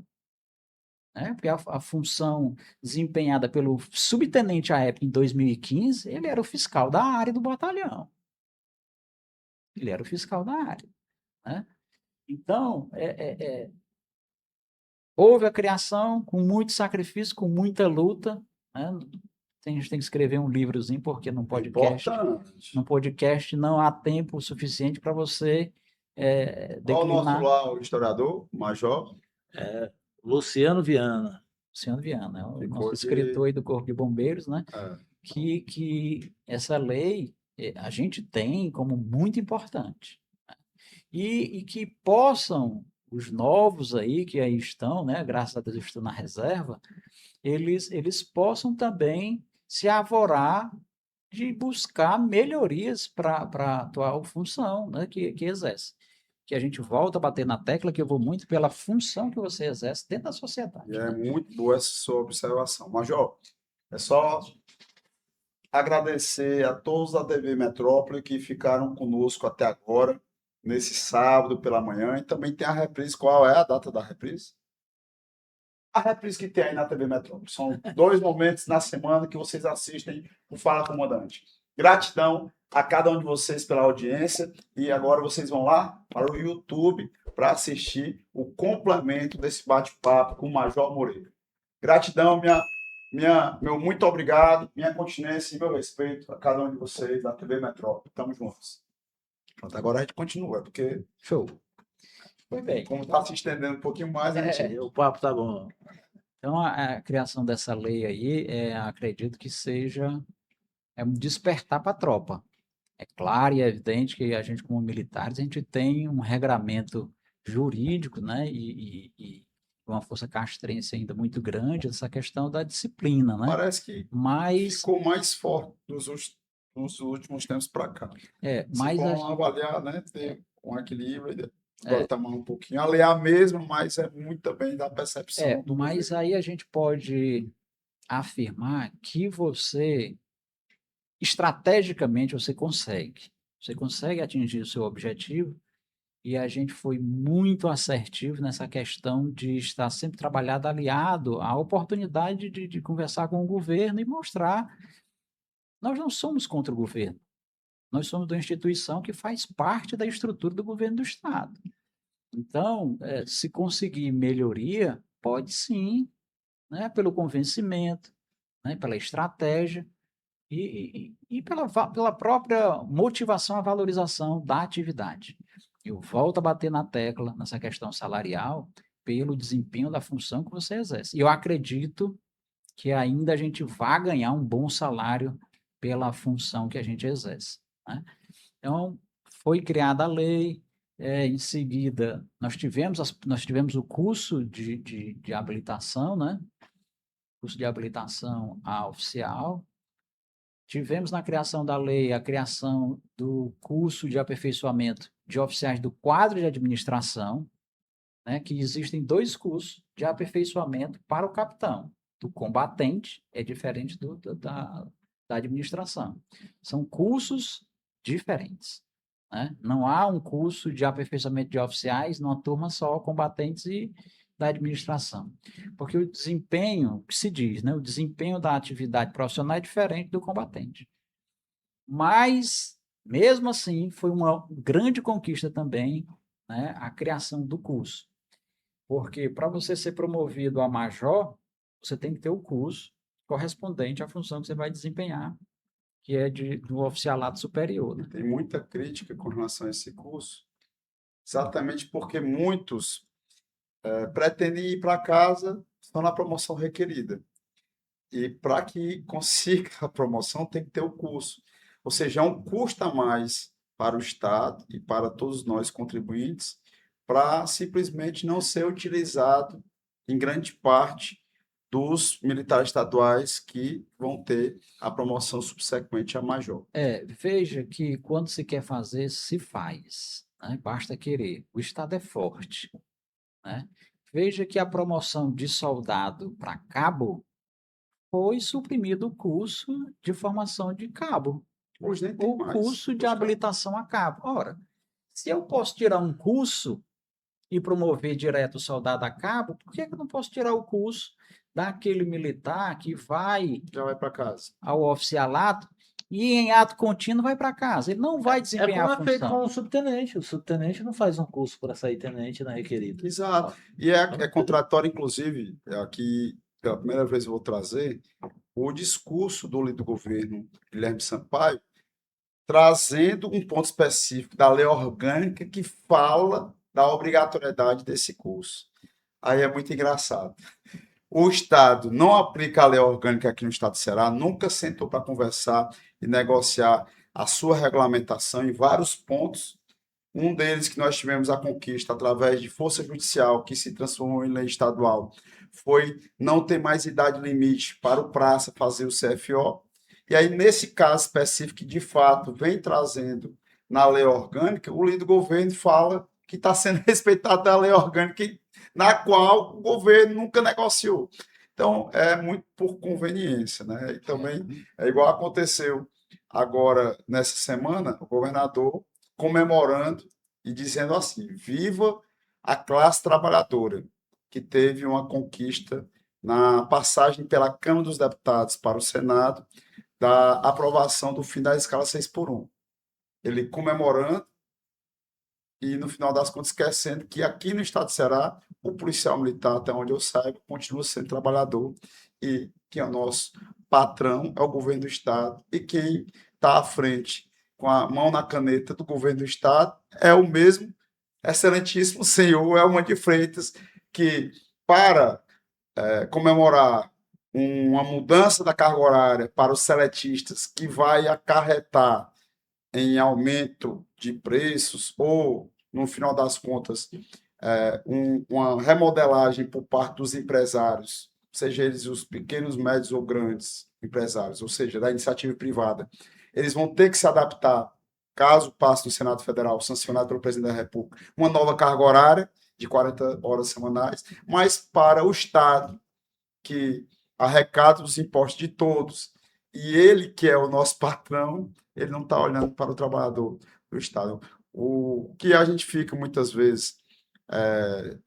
Né? Porque a função desempenhada pelo subtenente à época, em 2015, ele era o fiscal da área do batalhão. Ele era o fiscal da área. Né? Então, houve a criação com muito sacrifício, com muita luta. Né? A gente tem que escrever um livrozinho, porque no podcast não há tempo suficiente para você Qual o nosso declinar. lá, o historiador, o major? Luciano Viana. Luciano Viana, o Ficou nosso de- escritor aí do Corpo de Bombeiros, né? É. Que essa lei a gente tem como muito importante. Né? E que possam, os novos aí que aí estão, né? Graças a Deus estão na reserva, eles possam também se arvorar de buscar melhorias para a atual função, né, que exerce. Que a gente volta a bater na tecla que eu vou muito pela função que você exerce dentro da sociedade. E é Né? muito boa essa sua observação. Major, é só agradecer a todos da TV Metrópole que ficaram conosco até agora, nesse sábado pela manhã. E também tem a reprise. Qual é a data da reprise? A reprise que tem aí na TV Metrópole. São 2 momentos na semana que vocês assistem o Fala Comandante. Gratidão a cada um de vocês pela audiência. E agora vocês vão lá para o YouTube para assistir o complemento desse bate-papo com o Major Moreira. Gratidão, meu muito obrigado, minha continência e meu respeito a cada um de vocês da TV Metrópole. Tamo juntos. Pronto, agora a gente continua, porque Show. Foi bem. como está se estendendo um pouquinho mais, a gente... O papo tá bom. Então, a criação dessa lei aí, acredito que seja um despertar para a tropa. É claro e é evidente que a gente, como militares, a gente tem um regramento jurídico, né, e uma força castrense ainda muito grande, essa questão da disciplina, né? Parece que Mas, ficou mais forte nos últimos tempos para cá. mas Se a for avaliar, né, ter um equilíbrio, agora É. está um pouquinho aliar mesmo, mas é muito também da percepção do mas governo. aí a gente pode afirmar que estrategicamente, você consegue atingir o seu objetivo, e a gente foi muito assertivo nessa questão de estar sempre trabalhado aliado à oportunidade de conversar com o governo e mostrar, nós não somos contra o governo, nós somos de uma instituição que faz parte da estrutura do governo do Estado. Então, se conseguir melhoria, pode sim, né, pelo convencimento, né, pela estratégia e pela própria motivação à valorização da atividade. Eu volto a bater na tecla nessa questão salarial pelo desempenho da função que você exerce. E eu acredito que ainda a gente vai ganhar um bom salário pela função que a gente exerce, né? Então, foi criada a lei, em seguida, nós tivemos o curso de habilitação, né? Curso de habilitação a oficial. Tivemos na criação da lei a criação do curso de aperfeiçoamento de oficiais do quadro de administração, né? Que existem 2 cursos de aperfeiçoamento para o capitão. Do combatente é diferente da administração. São cursos diferentes, né? Não há um curso de aperfeiçoamento de oficiais numa turma só, combatentes e da administração. Porque o desempenho, que se diz, né? O desempenho da atividade profissional é diferente do combatente. Mas, mesmo assim, foi uma grande conquista também, né? A criação do curso. Porque para você ser promovido a major, você tem que ter o curso correspondente à função que você vai desempenhar, que é do oficialato superior, né? Tem muita crítica com relação a esse curso, exatamente porque muitos pretendem ir para casa só na promoção requerida. E para que consiga a promoção, tem que ter o curso. Ou seja, é um custo a mais para o Estado e para todos nós contribuintes, para simplesmente não ser utilizado em grande parte dos militares estaduais que vão ter a promoção subsequente a major. Veja que quando se quer fazer, se faz, né? Basta querer. O Estado é forte, né? Veja que a promoção de soldado para cabo foi suprimido o curso de formação de cabo, Hoje nem tem ou mais. curso de habilitação a cabo. Ora, se eu posso tirar um curso e promover direto o soldado a cabo, por que eu não posso tirar o curso daquele militar que vai Já vai para casa. ao oficialato e em ato contínuo vai para casa? Ele não vai desempenhar como a é feito função. com o subtenente. O subtenente não faz um curso para sair tenente na requerida. Exato. E é contraditório, inclusive, aqui, pela primeira vez eu vou trazer o discurso do líder do governo, Guilherme Sampaio, trazendo um ponto específico da lei orgânica que fala da obrigatoriedade desse curso. Aí é muito engraçado. O Estado não aplica a lei orgânica aqui no Estado do Ceará, nunca sentou para conversar e negociar a sua regulamentação em vários pontos. Um deles que nós tivemos a conquista através de força judicial, que se transformou em lei estadual, foi não ter mais idade limite para o praça fazer o CFO. E aí, nesse caso específico, que de fato vem trazendo na lei orgânica, o líder do governo fala que está sendo respeitada a lei orgânica, na qual o governo nunca negociou. Então, é muito por conveniência, né? E também é igual aconteceu agora, nessa semana, o governador comemorando e dizendo assim: viva a classe trabalhadora, que teve uma conquista na passagem pela Câmara dos Deputados para o Senado, da aprovação do fim da escala 6x1. Ele comemorando e, no final das contas, esquecendo que aqui no estado de Ceará, o policial militar, até onde eu saiba, continua sendo trabalhador e que é o nosso patrão, é o governo do estado, e quem está à frente com a mão na caneta do governo do estado é o mesmo excelentíssimo senhor Elman de Freitas, que para comemorar uma mudança da carga horária para os seletistas que vai acarretar em aumento de preços ou, no final das contas, uma remodelagem por parte dos empresários, seja eles os pequenos, médios ou grandes empresários, ou seja, da iniciativa privada. Eles vão ter que se adaptar, caso passe no Senado Federal, sancionado pelo presidente da República, uma nova carga horária de 40 horas semanais, mas para o Estado, que arrecada os impostos de todos, e ele, que é o nosso patrão, ele não está olhando para o trabalhador do Estado. O que a gente fica muitas vezes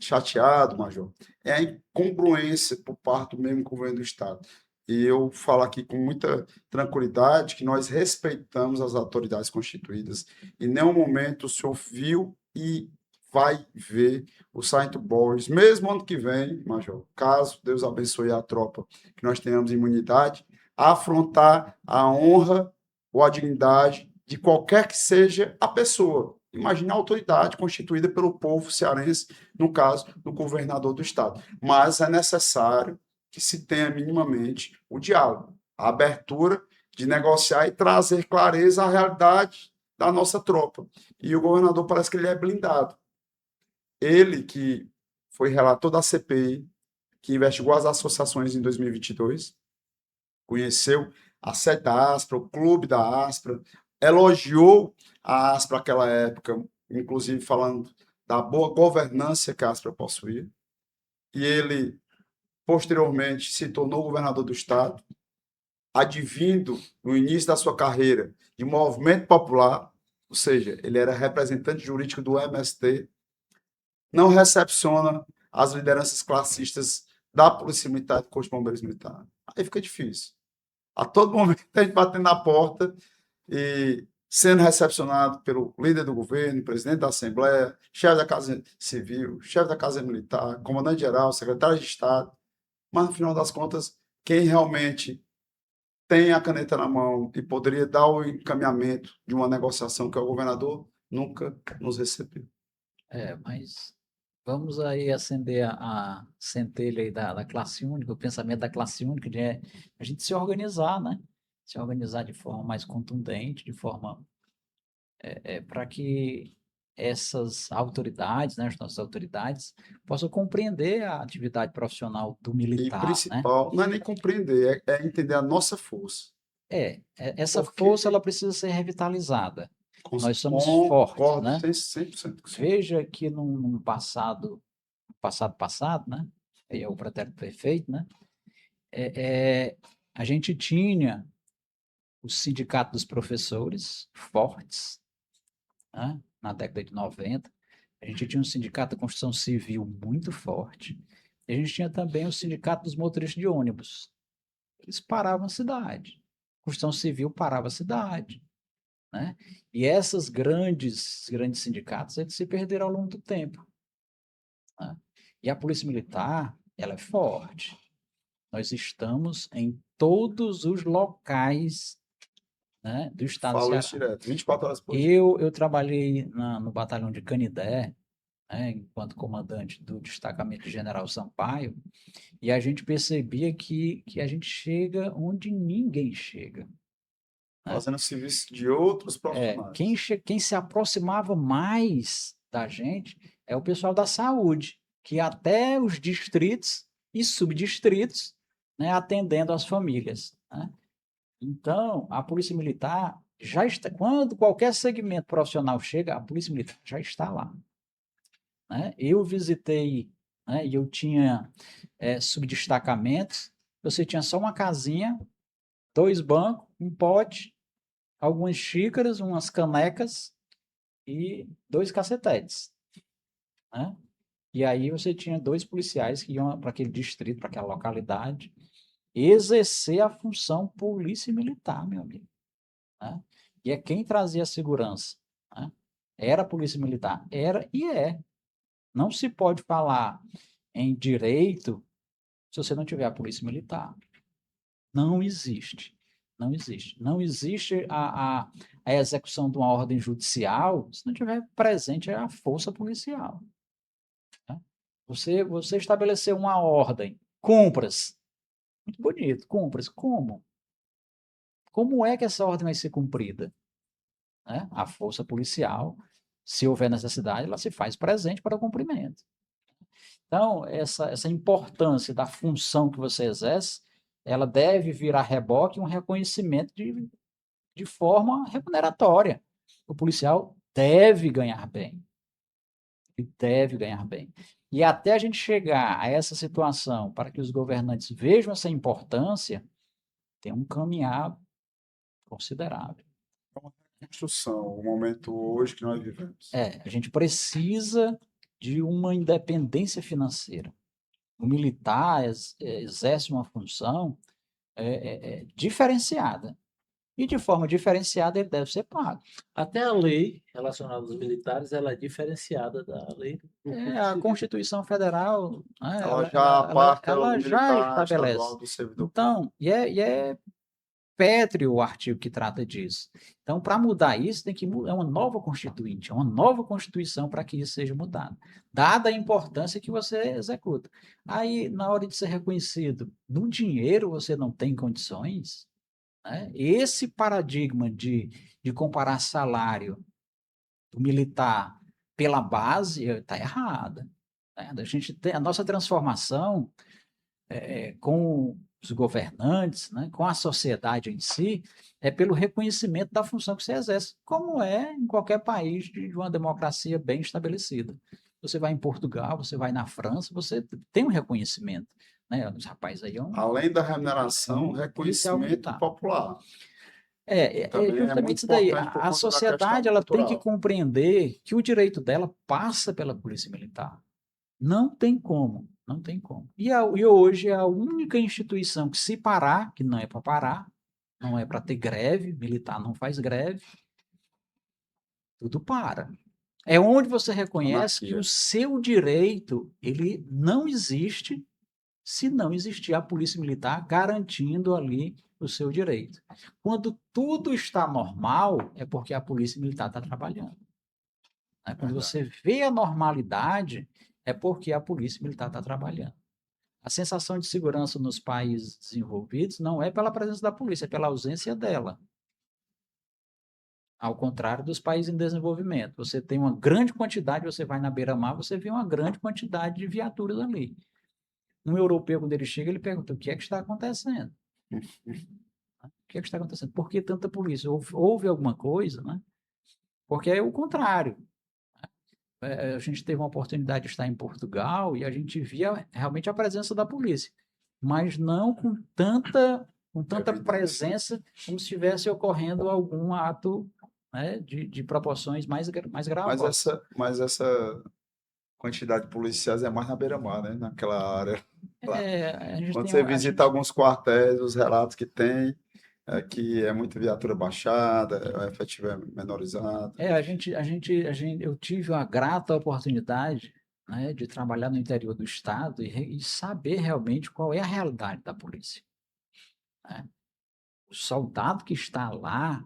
chateado, Major, é a incongruência por parte do mesmo governo do Estado. E eu falo aqui com muita tranquilidade que nós respeitamos as autoridades constituídas. Em nenhum momento o senhor viu e vai ver o Sargento Borges, mesmo ano que vem, Major, caso Deus abençoe a tropa, que nós tenhamos imunidade, afrontar a honra ou a dignidade de qualquer que seja a pessoa. Imagine a autoridade constituída pelo povo cearense, no caso do governador do estado. Mas é necessário que se tenha minimamente o diálogo, a abertura de negociar e trazer clareza à realidade da nossa tropa. E o governador parece que ele é blindado. Ele que foi relator da CPI, que investigou as associações em 2022, conheceu a sede da Aspra, o clube da Aspra, elogiou a Aspra naquela época, inclusive falando da boa governança que a Aspra possuía, e ele, posteriormente, se tornou governador do estado, advindo, no início da sua carreira, de movimento popular, ou seja, ele era representante jurídico do MST, não recepciona as lideranças classistas da Polícia Militar e do Corpo de Bombeiros Militar. Aí fica difícil. A todo momento a gente batendo na porta e sendo recepcionado pelo líder do governo, presidente da Assembleia, chefe da Casa Civil, chefe da Casa Militar, comandante-geral, secretário de Estado. Mas, no final das contas, quem realmente tem a caneta na mão e poderia dar o encaminhamento de uma negociação, que é o governador, nunca nos recebeu. Mas vamos aí acender a centelha aí da classe única, o pensamento da classe única, de a gente se organizar, né? Se organizar de forma mais contundente, de forma para que essas autoridades, né, as nossas autoridades, possam compreender a atividade profissional do E militar, né? principal, não é nem compreender, é entender a nossa força. Essa Porque força ela precisa ser revitalizada. Nós somos fortes, concordo né? 100% com você. Veja que num passado, né? Aí é o pretérito perfeito, né? A gente tinha o sindicato dos professores fortes, né? Na década de 90. A gente tinha um sindicato da construção civil muito forte. E a gente tinha também o sindicato dos motoristas de ônibus. Eles paravam a cidade. A construção civil parava a cidade, né? E esses grandes sindicatos eles se perderam ao longo do tempo, né? E a Polícia Militar, ela é forte. Nós estamos em todos os locais, né, do estado do Falo Ceará. isso direto, 24 horas por dia. Eu trabalhei no batalhão de Canidé, né, enquanto comandante do destacamento de General Sampaio, e a gente percebia que a gente chega onde ninguém chega. Fazendo serviço de outros profissionais. Quem se aproximava mais da gente é o pessoal da saúde, que até os distritos e subdistritos, né, atendendo as famílias, né? Então, a Polícia Militar já está, quando qualquer segmento profissional chega, a Polícia Militar já está lá, né? Eu visitei, né, e eu tinha subdestacamentos, você tinha só uma casinha, 2 bancos, um pote, algumas xícaras, umas canecas e 2 cacetetes, né? E aí você tinha 2 policiais que iam para aquele distrito, para aquela localidade, exercer a função polícia militar, meu amigo, né? E é quem trazia a segurança, né? Era a polícia militar, era e é. Não se pode falar em direito se você não tiver a polícia militar. Não existe. Não existe. Não existe a execução de uma ordem judicial se não tiver presente a força policial, né? Você estabeleceu uma ordem, cumpra-se. Muito bonito, cumpra-se. Como? Como é que essa ordem vai ser cumprida, né? A força policial, se houver necessidade, ela se faz presente para o cumprimento. Então, essa importância da função que você exerce, ela deve vir a reboque um reconhecimento de forma remuneratória. O policial deve ganhar bem. Ele deve ganhar bem. E até a gente chegar a essa situação, para que os governantes vejam essa importância, tem um caminhar considerável. Construção, o momento hoje que nós vivemos. A gente precisa de uma independência financeira. O militar exerce uma função diferenciada. E de forma diferenciada ele deve ser pago. Até a lei relacionada aos militares, ela é diferenciada da lei do Código A Civil. Constituição Federal, né, Ela já aparta o ela já militar estabelece. estadual do servidor. Então, é pétreo o artigo que trata disso. Então, para mudar isso, tem que é uma nova constituinte, é uma nova constituição para que isso seja mudado, dada a importância que você executa. Aí, na hora de ser reconhecido, no dinheiro você não tem condições, né? Esse paradigma de comparar salário do militar pela base está errada, né? A gente tem a nossa transformação com os governantes, né, com a sociedade em si, é pelo reconhecimento da função que você exerce, como é em qualquer país de uma democracia bem estabelecida. Você vai em Portugal, você vai na França, você tem um reconhecimento. Né? Os rapazes aí Além da remuneração, policial reconhecimento militar. popular. É Também é justamente muito isso daí. importante por A conta da sociedade questão ela tem que cultural. compreender que o direito dela passa pela polícia militar. Não tem como, não tem como. E hoje é a única instituição que se parar, que não é para parar, não é para ter greve, militar não faz greve, tudo para. É onde você reconhece que Anarquia. o seu direito, ele não existe se não existir a polícia militar garantindo ali o seu direito. Quando tudo está normal, é porque a polícia militar está trabalhando. Né? Quando você vê a normalidade, é porque a polícia militar está trabalhando. A sensação de segurança nos países desenvolvidos não é pela presença da polícia, é pela ausência dela. Ao contrário dos países em desenvolvimento. Você tem uma grande quantidade, você vai na beira-mar, você vê uma grande quantidade de viaturas ali. Um europeu, quando ele chega, ele pergunta: o que é que está acontecendo? O que é que está acontecendo? Por que tanta polícia? Houve alguma coisa, né? Porque é o contrário. A gente teve uma oportunidade de estar em Portugal e a gente via realmente a presença da polícia, mas não com tanta presença como se estivesse ocorrendo algum ato, né, de proporções mais gravosas. Mas essa quantidade de policiais é mais na beira-mar, né? Naquela área lá. A gente Quando tem, você visita alguns quartéis, os relatos que tem é que é muita viatura baixada, o efetivo é menorizado. eu tive a grata oportunidade, né, de trabalhar no interior do estado e saber realmente qual é a realidade da polícia. Né? O soldado que está lá,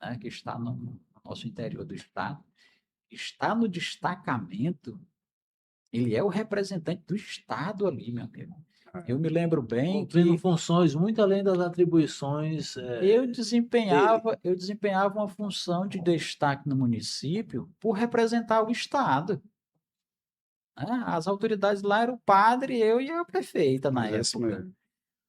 né, que está no nosso interior do estado, está no destacamento, ele é o representante do estado ali, meu amigo. Eu me lembro bem Cumprindo que funções muito além das atribuições eu desempenhava uma função de destaque no município por representar o estado. Né? As autoridades lá eram o padre, eu e a prefeita na Mas é isso época. mesmo.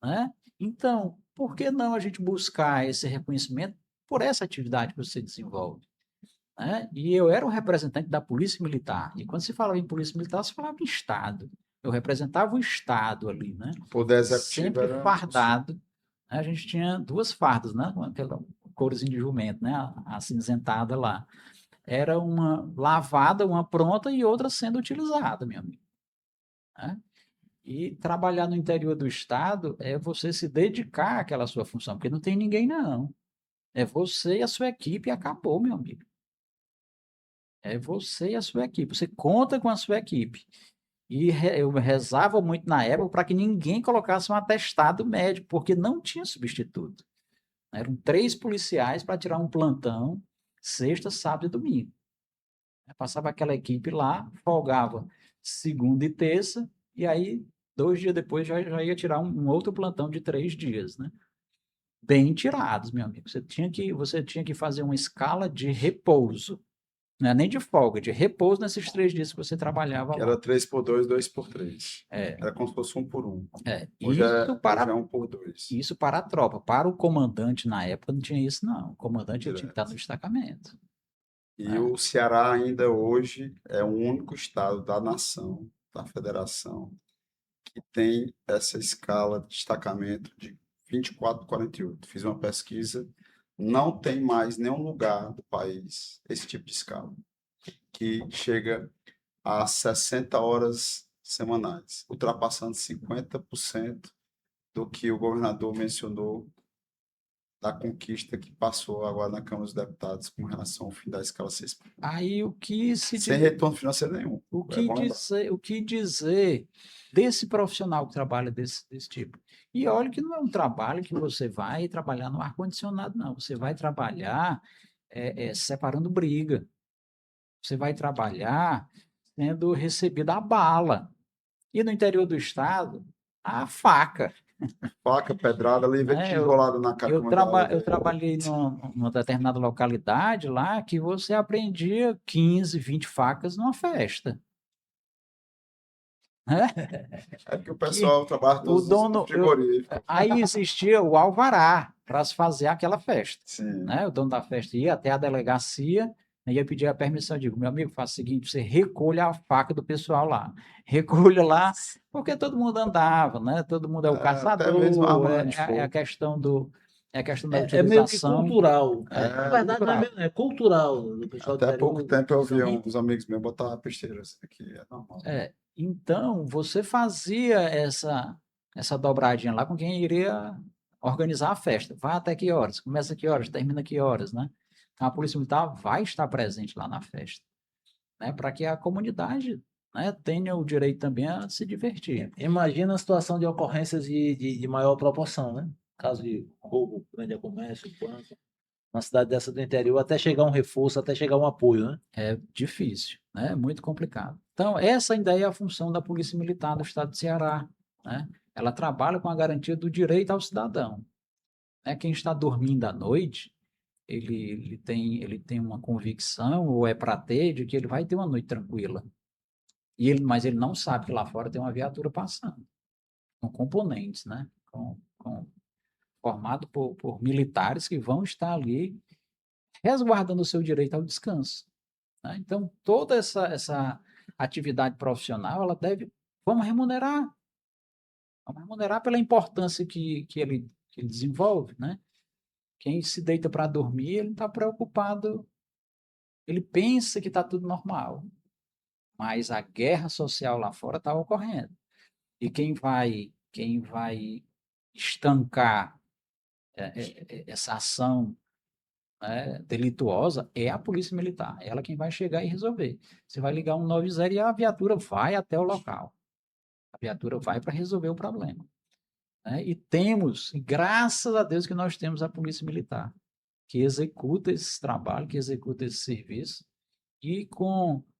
Né? Então, por que não a gente buscar esse reconhecimento por essa atividade que você desenvolve? Né? E eu era o representante da Polícia Militar. E quando se falava em Polícia Militar, se falava em Estado. Eu representava o Estado ali, né? O poder executivo Sempre era fardado. Né? A gente tinha duas fardas, né? Aquela corzinho de jumento, né? A cinzentada lá. Era uma lavada, uma pronta e outra sendo utilizada, meu amigo. Né? E trabalhar no interior do estado é você se dedicar àquela sua função, porque não tem ninguém, não. É você e a sua equipe e acabou, meu amigo. É você e a sua equipe. Você conta com a sua equipe. E eu rezava muito na época para que ninguém colocasse um atestado médico, porque não tinha substituto. Eram 3 policiais para tirar um plantão, sexta, sábado e domingo. Passava aquela equipe lá, folgava segunda e terça, e aí 2 dias depois já ia tirar um outro plantão de 3 dias, né? Bem tirados, meu amigo. Você tinha que fazer uma escala de repouso, não é nem de folga, de repouso nesses 3 dias que você trabalhava que lá. era 3x2, 2x3. É, Era como se fosse 1x1. isso Hoje é para 1x2. isso para a tropa. Para o comandante na época não tinha isso, não. O comandante ele tinha que Direto. estar no destacamento. E Né? o Ceará ainda hoje é o único estado da nação, da federação, que tem essa escala de destacamento de 24 por 48. Fiz uma pesquisa, não tem mais nenhum lugar do país esse tipo de escala, que chega a 60 horas semanais, ultrapassando 50% do que o governador mencionou da conquista que passou agora na Câmara dos Deputados com relação ao fim da escala 6. Aí o que se Sem diz, retorno financeiro nenhum. o É que bom lembrar. dizer, o que dizer desse profissional que trabalha desse tipo? E olha que não é um trabalho que você vai trabalhar no ar-condicionado, não. Você vai trabalhar separando briga. Você vai trabalhar sendo recebido a bala. E no interior do estado, a faca. Faca, pedrada, levei Né? tijolada na Eu, cacama traba, da eu trabalhei numa determinada localidade lá que você apreendia 15, 20 facas numa festa. Né? É porque o Que pessoal trabalha o todos os dono. frigoríficos. Aí existia o alvará para se fazer aquela festa. Sim. Né? O dono da festa ia até a delegacia, ia pedir a permissão. Eu digo, meu amigo, faça o seguinte: você recolha a faca do pessoal lá. Recolha lá, porque todo mundo andava, né? Todo mundo é o Até mesmo caçador, arma de é a fogo. questão é a questão da É meio que utilização. cultural. Na É, verdade, não é, Cultural. é cultural do pessoal do até pouco interior. tempo eu vi São- uns amigos meus botar besteiras aqui, é normal. Então, você fazia essa dobradinha lá com quem iria organizar a festa. Vai até que horas? Começa que horas? Termina que horas, né? Então, a Polícia Militar vai estar presente lá na festa, né? Para que a comunidade, né, tenha o direito também a se divertir. Imagina a situação de ocorrências de maior proporção, né? Caso de roubo, grande comércio, banco. Uma cidade dessa do interior, até chegar um reforço, até chegar um apoio, né? É difícil, né? É muito complicado. Então, essa ainda é a função da Polícia Militar do Estado de Ceará, né? Ela trabalha com a garantia do direito ao cidadão. Né? Quem está dormindo à noite, ele tem uma convicção, ou é para ter, de que ele vai ter uma noite tranquila. Mas ele não sabe que lá fora tem uma viatura passando, com componentes, né? Formado por militares que vão estar ali resguardando o seu direito ao descanso. Né? Então, toda essa atividade profissional, ela deve, vamos remunerar pela importância que ele desenvolve, né? Quem se deita para dormir, ele não está preocupado, ele pensa que está tudo normal, mas a guerra social lá fora está ocorrendo. E quem vai estancar essa ação, né, delituosa é a Polícia Militar. Ela quem vai chegar e resolver. Você vai ligar 190 e a viatura vai até o local. A viatura vai para resolver o problema. Né? E graças a Deus que nós temos a Polícia Militar, que executa esse trabalho, que executa esse serviço, e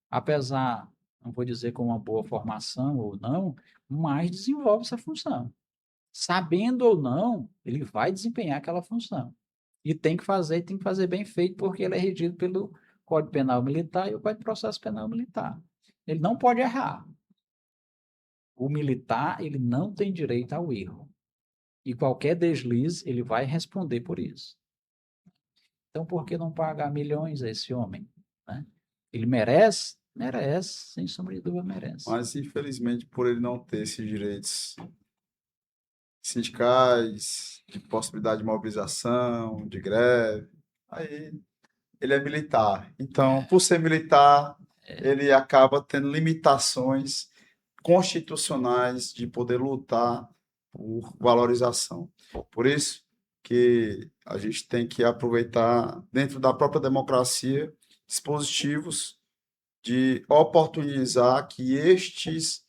apesar, não vou dizer com uma boa formação ou não, mas desenvolve essa função. Sabendo ou não, ele vai desempenhar aquela função. E tem que fazer bem feito, porque ele é regido pelo Código Penal Militar e o Código de Processo Penal Militar. Ele não pode errar. O militar, ele não tem direito ao erro. E qualquer deslize, ele vai responder por isso. Então, por que não pagar milhões a esse homem? Né? Ele merece? Merece, sem sombra de dúvida, merece. Mas, infelizmente, por ele não ter esses direitos sindicais, de possibilidade de mobilização, de greve, aí ele é militar. Então, por ser militar, ele acaba tendo limitações constitucionais de poder lutar por valorização. Por isso que a gente tem que aproveitar, dentro da própria democracia, dispositivos de oportunizar que estes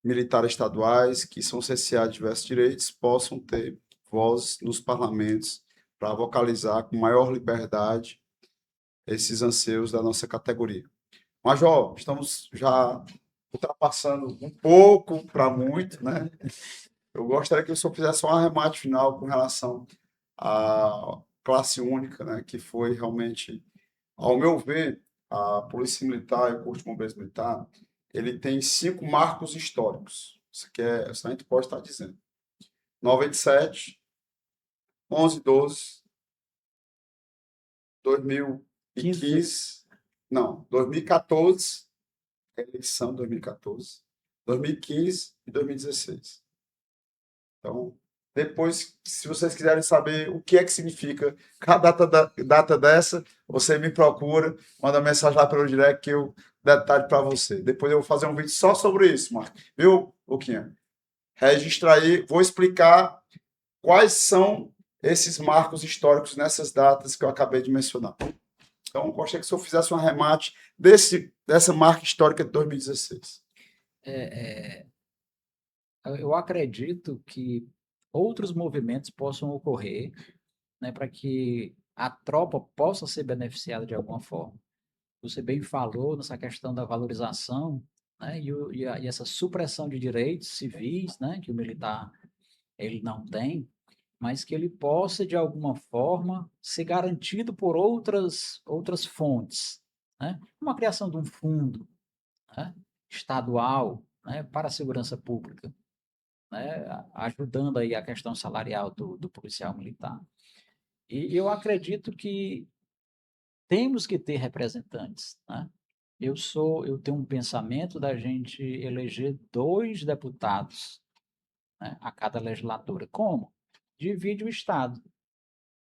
militares estaduais, que são cerceados de diversos direitos, possam ter voz nos parlamentos para vocalizar com maior liberdade esses anseios da nossa categoria. Major, estamos já ultrapassando um pouco para muito, né? Eu gostaria que o senhor fizesse um arremate final com relação à classe única, né? Que foi realmente, ao meu ver, a Polícia Militar e o Corpo de Bombeiros Militar, ele tem 5 marcos históricos. Isso a gente pode estar dizendo. 97, 11/12, 2015, não, 2014, eleição 2014, 2015 e 2016. Então, depois, se vocês quiserem saber o que é que significa cada data dessa, você me procura, manda mensagem lá pelo direct que eu detalhe para você. Depois eu vou fazer um vídeo só sobre isso, Marcos. Viu, Luquinha? Registra aí, vou explicar quais são esses marcos históricos nessas datas que eu acabei de mencionar. Então, eu gostaria que o senhor fizesse um arremate dessa marca histórica de 2016. Eu acredito que outros movimentos possam ocorrer, né, para que a tropa possa ser beneficiada de alguma forma. Você bem falou nessa questão da valorização, né, e essa supressão de direitos civis, né, que o militar ele não tem, mas que ele possa, de alguma forma, ser garantido por outras fontes, né? Uma criação de um fundo, né, estadual, né, para a segurança pública, né, ajudando aí a questão salarial do policial militar. E eu acredito que temos que ter representantes, né? Eu tenho um pensamento da gente eleger 2 deputados, né, a cada legislatura. Como? Divide o estado.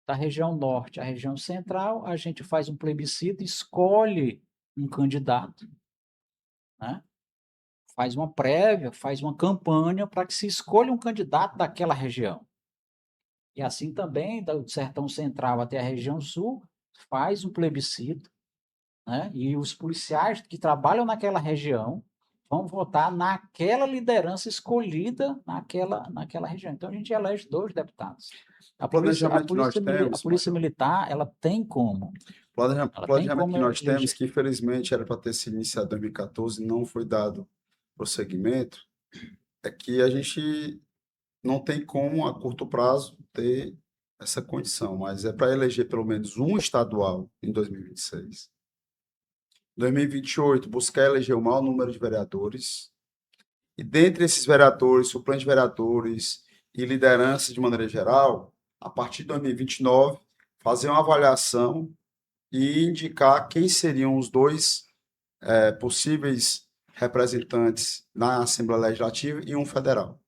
Da região norte à região central, a gente faz um plebiscito, escolhe um candidato, né? Faz uma prévia, faz uma campanha para que se escolha um candidato daquela região. E assim também, do sertão central até a região sul, faz um plebiscito, né? E os policiais que trabalham naquela região vão votar naquela liderança escolhida naquela região. Então, a gente elege 2 deputados. A polícia, a Planejamento que nós polícia, a temos, polícia Major, militar, ela tem como. Ela tem planejamento como que nós temos, eleger. que infelizmente era para ter se iniciado em 2014 e não foi dado prosseguimento, é que a gente não tem como, a curto prazo, ter essa condição, mas é para eleger pelo menos um estadual em 2026. 2028, buscar eleger o maior número de vereadores, e dentre esses vereadores, suplentes vereadores e liderança de maneira geral, a partir de 2029, fazer uma avaliação e indicar quem seriam os dois possíveis representantes na Assembleia Legislativa e um federal.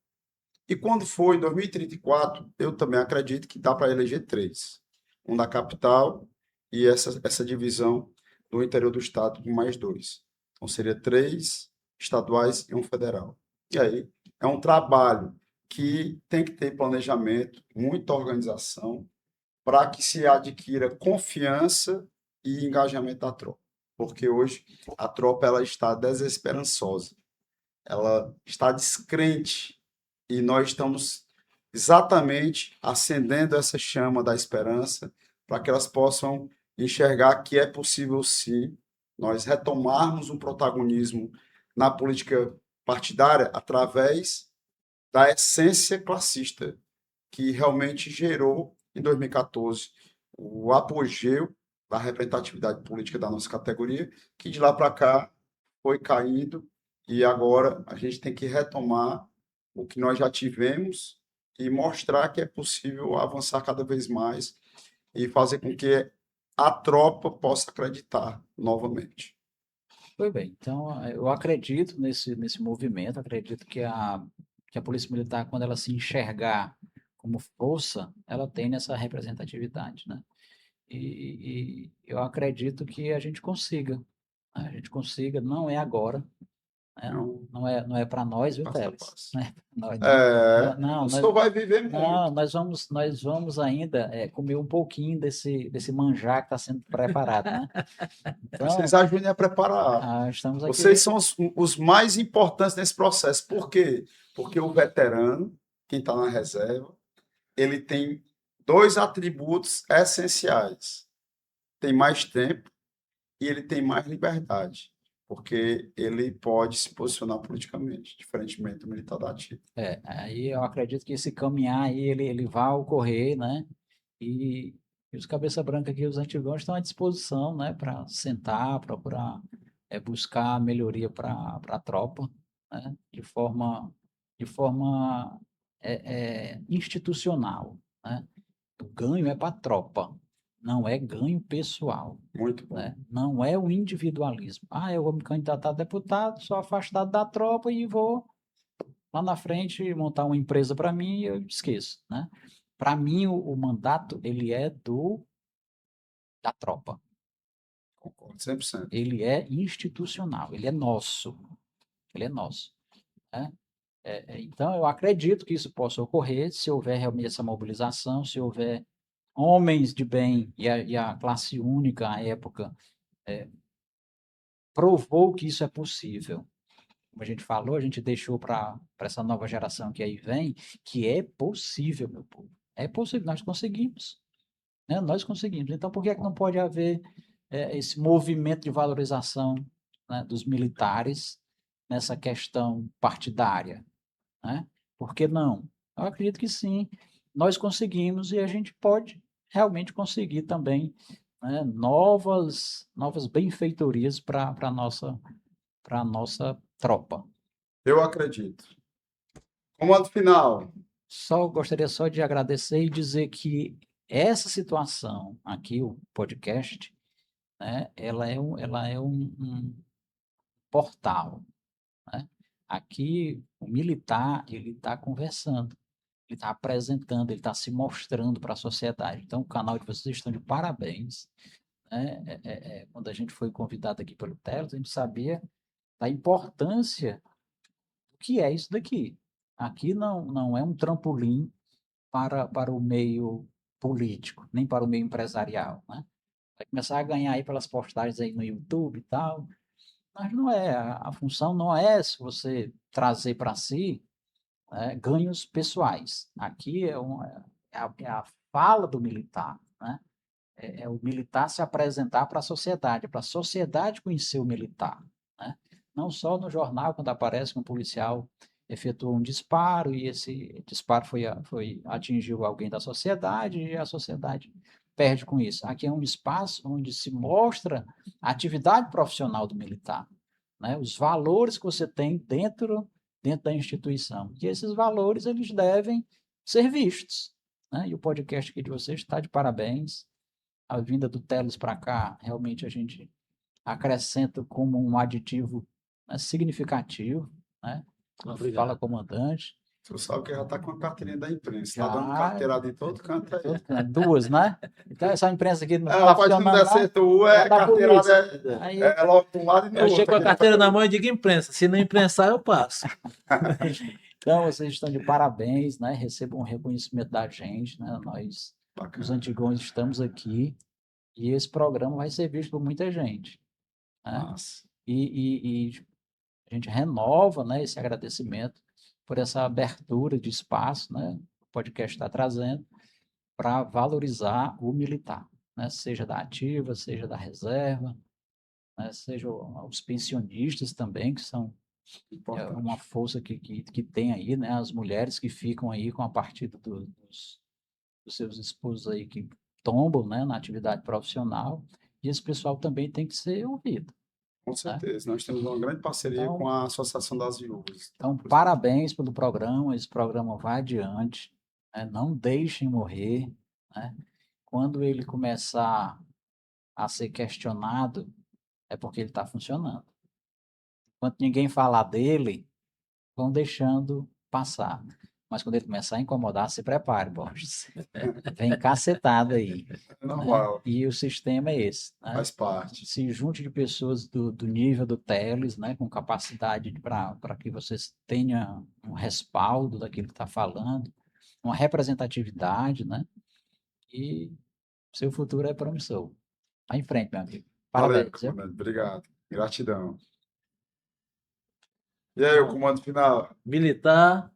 E quando for em 2034, eu também acredito que dá para eleger 3. Um da capital e essa divisão do interior do estado com mais 2. Então, seria 3 estaduais e um federal. E aí, é um trabalho que tem que ter planejamento, muita organização, para que se adquira confiança e engajamento da tropa. Porque hoje a tropa ela está desesperançosa, ela está descrente e nós estamos exatamente acendendo essa chama da esperança para que elas possam enxergar que é possível sim nós retomarmos um protagonismo na política partidária através da essência classista que realmente gerou em 2014 o apogeu da representatividade política da nossa categoria, que de lá para cá foi caindo e agora a gente tem que retomar o que nós já tivemos e mostrar que é possível avançar cada vez mais e fazer com que a tropa possa acreditar novamente. Foi bem. Então, eu acredito nesse movimento, acredito que a Polícia Militar, quando ela se enxergar como força, ela tem essa representatividade, né? E eu acredito que a gente consiga, né? A gente consiga, não é agora, né? Não, Não é para nós, viu, passo a Teles? passo. Não é para nós, não. O senhor vai viver Não, muito. nós vamos ainda comer um pouquinho desse manjar que está sendo preparado, né? Vocês Então, ajudem a preparar. estamos Vocês aqui. são os mais importantes nesse processo. Por quê? Porque o veterano, quem está na reserva, ele tem 2 atributos essenciais. Tem mais tempo e ele tem mais liberdade, porque ele pode se posicionar politicamente, diferentemente do militar da ativa. Aí eu acredito que esse caminhar aí, ele vai ocorrer, né? E os cabeça branca aqui, os antigões, estão à disposição, né? Para sentar, procurar buscar melhoria para a tropa, né? De forma institucional, né? O ganho é para a tropa, não é ganho pessoal, Muito bom. né? Não é o individualismo. Eu vou me candidatar a deputado, sou afastado da tropa e vou lá na frente montar uma empresa para mim e eu esqueço, né? Para mim, o mandato, ele é da tropa. Concordo, 100%. Ele é institucional, ele é nosso. Ele é nosso, né? Então, eu acredito que isso possa ocorrer se houver realmente essa mobilização, se houver homens de bem e a classe única à época provou que isso é possível. Como a gente falou, a gente deixou para essa nova geração que aí vem, que é possível, meu povo. É possível, nós conseguimos. Né? Nós conseguimos. Então, por que é que não pode haver esse movimento de valorização, né, dos militares nessa questão partidária? Né? Por que não? Eu acredito que sim, nós conseguimos e a gente pode realmente conseguir também, né, novas benfeitorias para a nossa tropa. Eu acredito. Comando final. Gostaria só de agradecer e dizer que essa situação aqui, o podcast, né, ela é um portal, né? Aqui o militar ele está conversando, ele está apresentando, ele está se mostrando para a sociedade. Então o canal de vocês estão de parabéns, né? Quando a gente foi convidado aqui pelo Teles, a gente sabia da importância do que é isso daqui. Aqui não é um trampolim para o meio político, nem para o meio empresarial, né? Vai começar a ganhar aí pelas postagens aí no YouTube e tal, mas não é, a função não é se você trazer para si ganhos pessoais. Aqui é a fala do militar, né? É o militar se apresentar para a sociedade conhecer o militar, né? Não só no jornal, quando aparece que um policial efetuou um disparo e esse disparo atingiu alguém da sociedade e a sociedade perde com isso. Aqui é um espaço onde se mostra a atividade profissional do militar, né? Os valores que você tem dentro da instituição. E esses valores eles devem ser vistos, né? E o podcast aqui de vocês está de parabéns. A vinda do Teles para cá, realmente a gente acrescenta como um aditivo, né, significativo, né? Obrigado. Fala comandante. Tu sabe que já tá com a carteirinha da imprensa. Tá Já. dando carteirada em todo canto aí. Duas, né? Então essa imprensa aqui não Ela está faz se não funcionando, der não. certo, É da carteirada polícia. Aí, é logo de um lado e do Eu outro. chego com a aqui. carteira na mão e digo imprensa. Se não imprensar, eu passo. então, vocês estão de parabéns, né? Recebam um reconhecimento da gente, né? Nós, Bacana. os antigões, estamos aqui e esse programa vai ser visto por muita gente, né? Nossa. E a gente renova, né, esse agradecimento por essa abertura de espaço, né, o podcast está trazendo para valorizar o militar, né, seja da ativa, seja da reserva, né, seja os pensionistas também, que são uma força que tem aí, né, as mulheres que ficam aí com a partida dos seus esposos aí que tombam, né, na atividade profissional, e esse pessoal também tem que ser ouvido. Com certeza. Nós temos uma grande parceria Então, com a Associação das Viúvas. Então, parabéns pelo programa, esse programa vai adiante, né? Não deixem morrer, né? Quando ele começar a ser questionado, é porque ele está funcionando. Enquanto ninguém falar dele, vão deixando passar. Mas quando ele começar a incomodar, se prepare, Borges. Vem cacetada aí. É normal. Né? E o sistema é esse. Né? Faz parte. Se junte de pessoas do nível do Teles, né, com capacidade para que vocês tenham um respaldo daquilo que está falando, uma representatividade, né? E seu futuro é promissor. Vai em frente, meu amigo. Parabéns. Valeu, comandante. Obrigado. Gratidão. E aí, o comando final? Militar,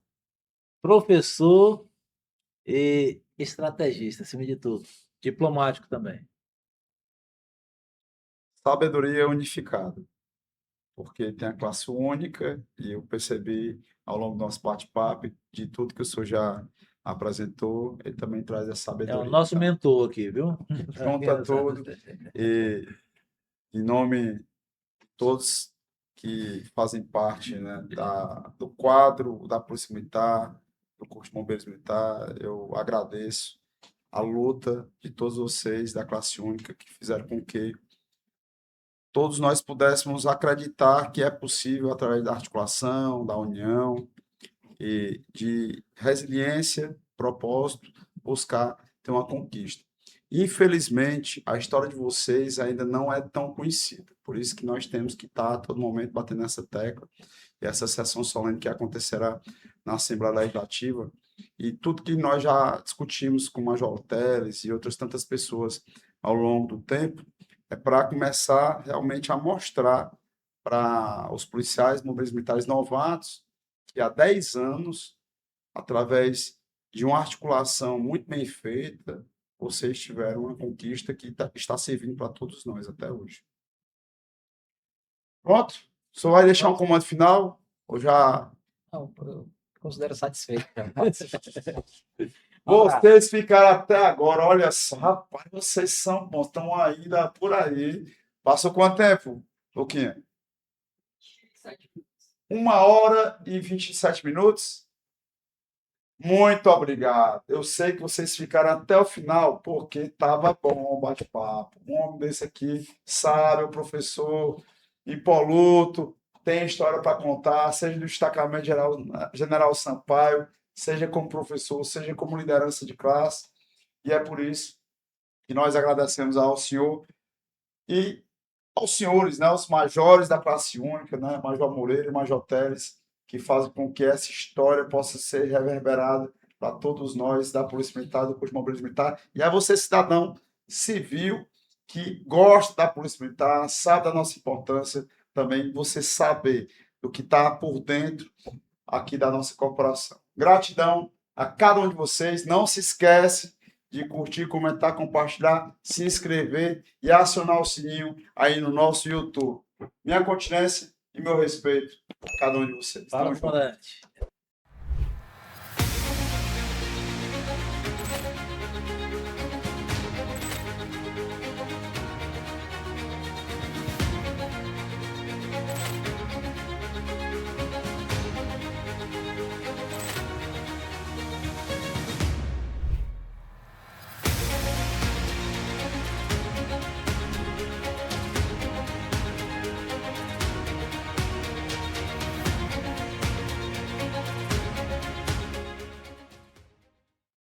professor e estrategista, acima de tudo. Diplomático também. Sabedoria unificada. Porque tem a classe única e eu percebi ao longo do nosso bate-papo de tudo que o senhor já apresentou, ele também traz a É sabedoria. o nosso mentor aqui, viu? Junta tudo e em nome de todos que fazem parte, né, do quadro da Polícia Militar, do Corpo de Bombeiros Militar, eu agradeço a luta de todos vocês da classe única que fizeram com que todos nós pudéssemos acreditar que é possível, através da articulação, da união e de resiliência, propósito, buscar ter uma conquista. Infelizmente, a história de vocês ainda não é tão conhecida. Por isso que nós temos que estar a todo momento batendo nessa tecla. E essa sessão solene que acontecerá na Assembleia Legislativa, e tudo que nós já discutimos com o Major Teles e outras tantas pessoas ao longo do tempo, é para começar realmente a mostrar para os policiais mobilistas militares novatos que há 10 anos, através de uma articulação muito bem feita, vocês tiveram uma conquista que está servindo para todos nós até hoje. Pronto? Só vai deixar um comando final? Ou já... Não, eu considero satisfeito. Vocês ficaram até agora, olha só, rapaz, vocês são bons, estão ainda por aí. Passou quanto tempo, Luquinha? 1h27. Muito obrigado. Eu sei que vocês ficaram até o final, porque estava bom o bate-papo. Um homem desse aqui sabe, o professor impoluto, tem história para contar, seja do destacamento General Sampaio, seja como professor, seja como liderança de classe. E é por isso que nós agradecemos ao senhor e aos senhores, né, os majores da classe única, né, Major Moreira e Major Teles, que fazem com que essa história possa ser reverberada para todos nós da Polícia Militar, do Corpo de Bombeiros Militar, e a você, cidadão civil, que gosta da Polícia Militar, sabe da nossa importância, também você saber do que está por dentro aqui da nossa corporação. Gratidão a cada um de vocês. Não se esquece de curtir, comentar, compartilhar, se inscrever e acionar o sininho aí no nosso YouTube. Minha continência e meu respeito a cada um de vocês. Fala, Tamo junto. comandante.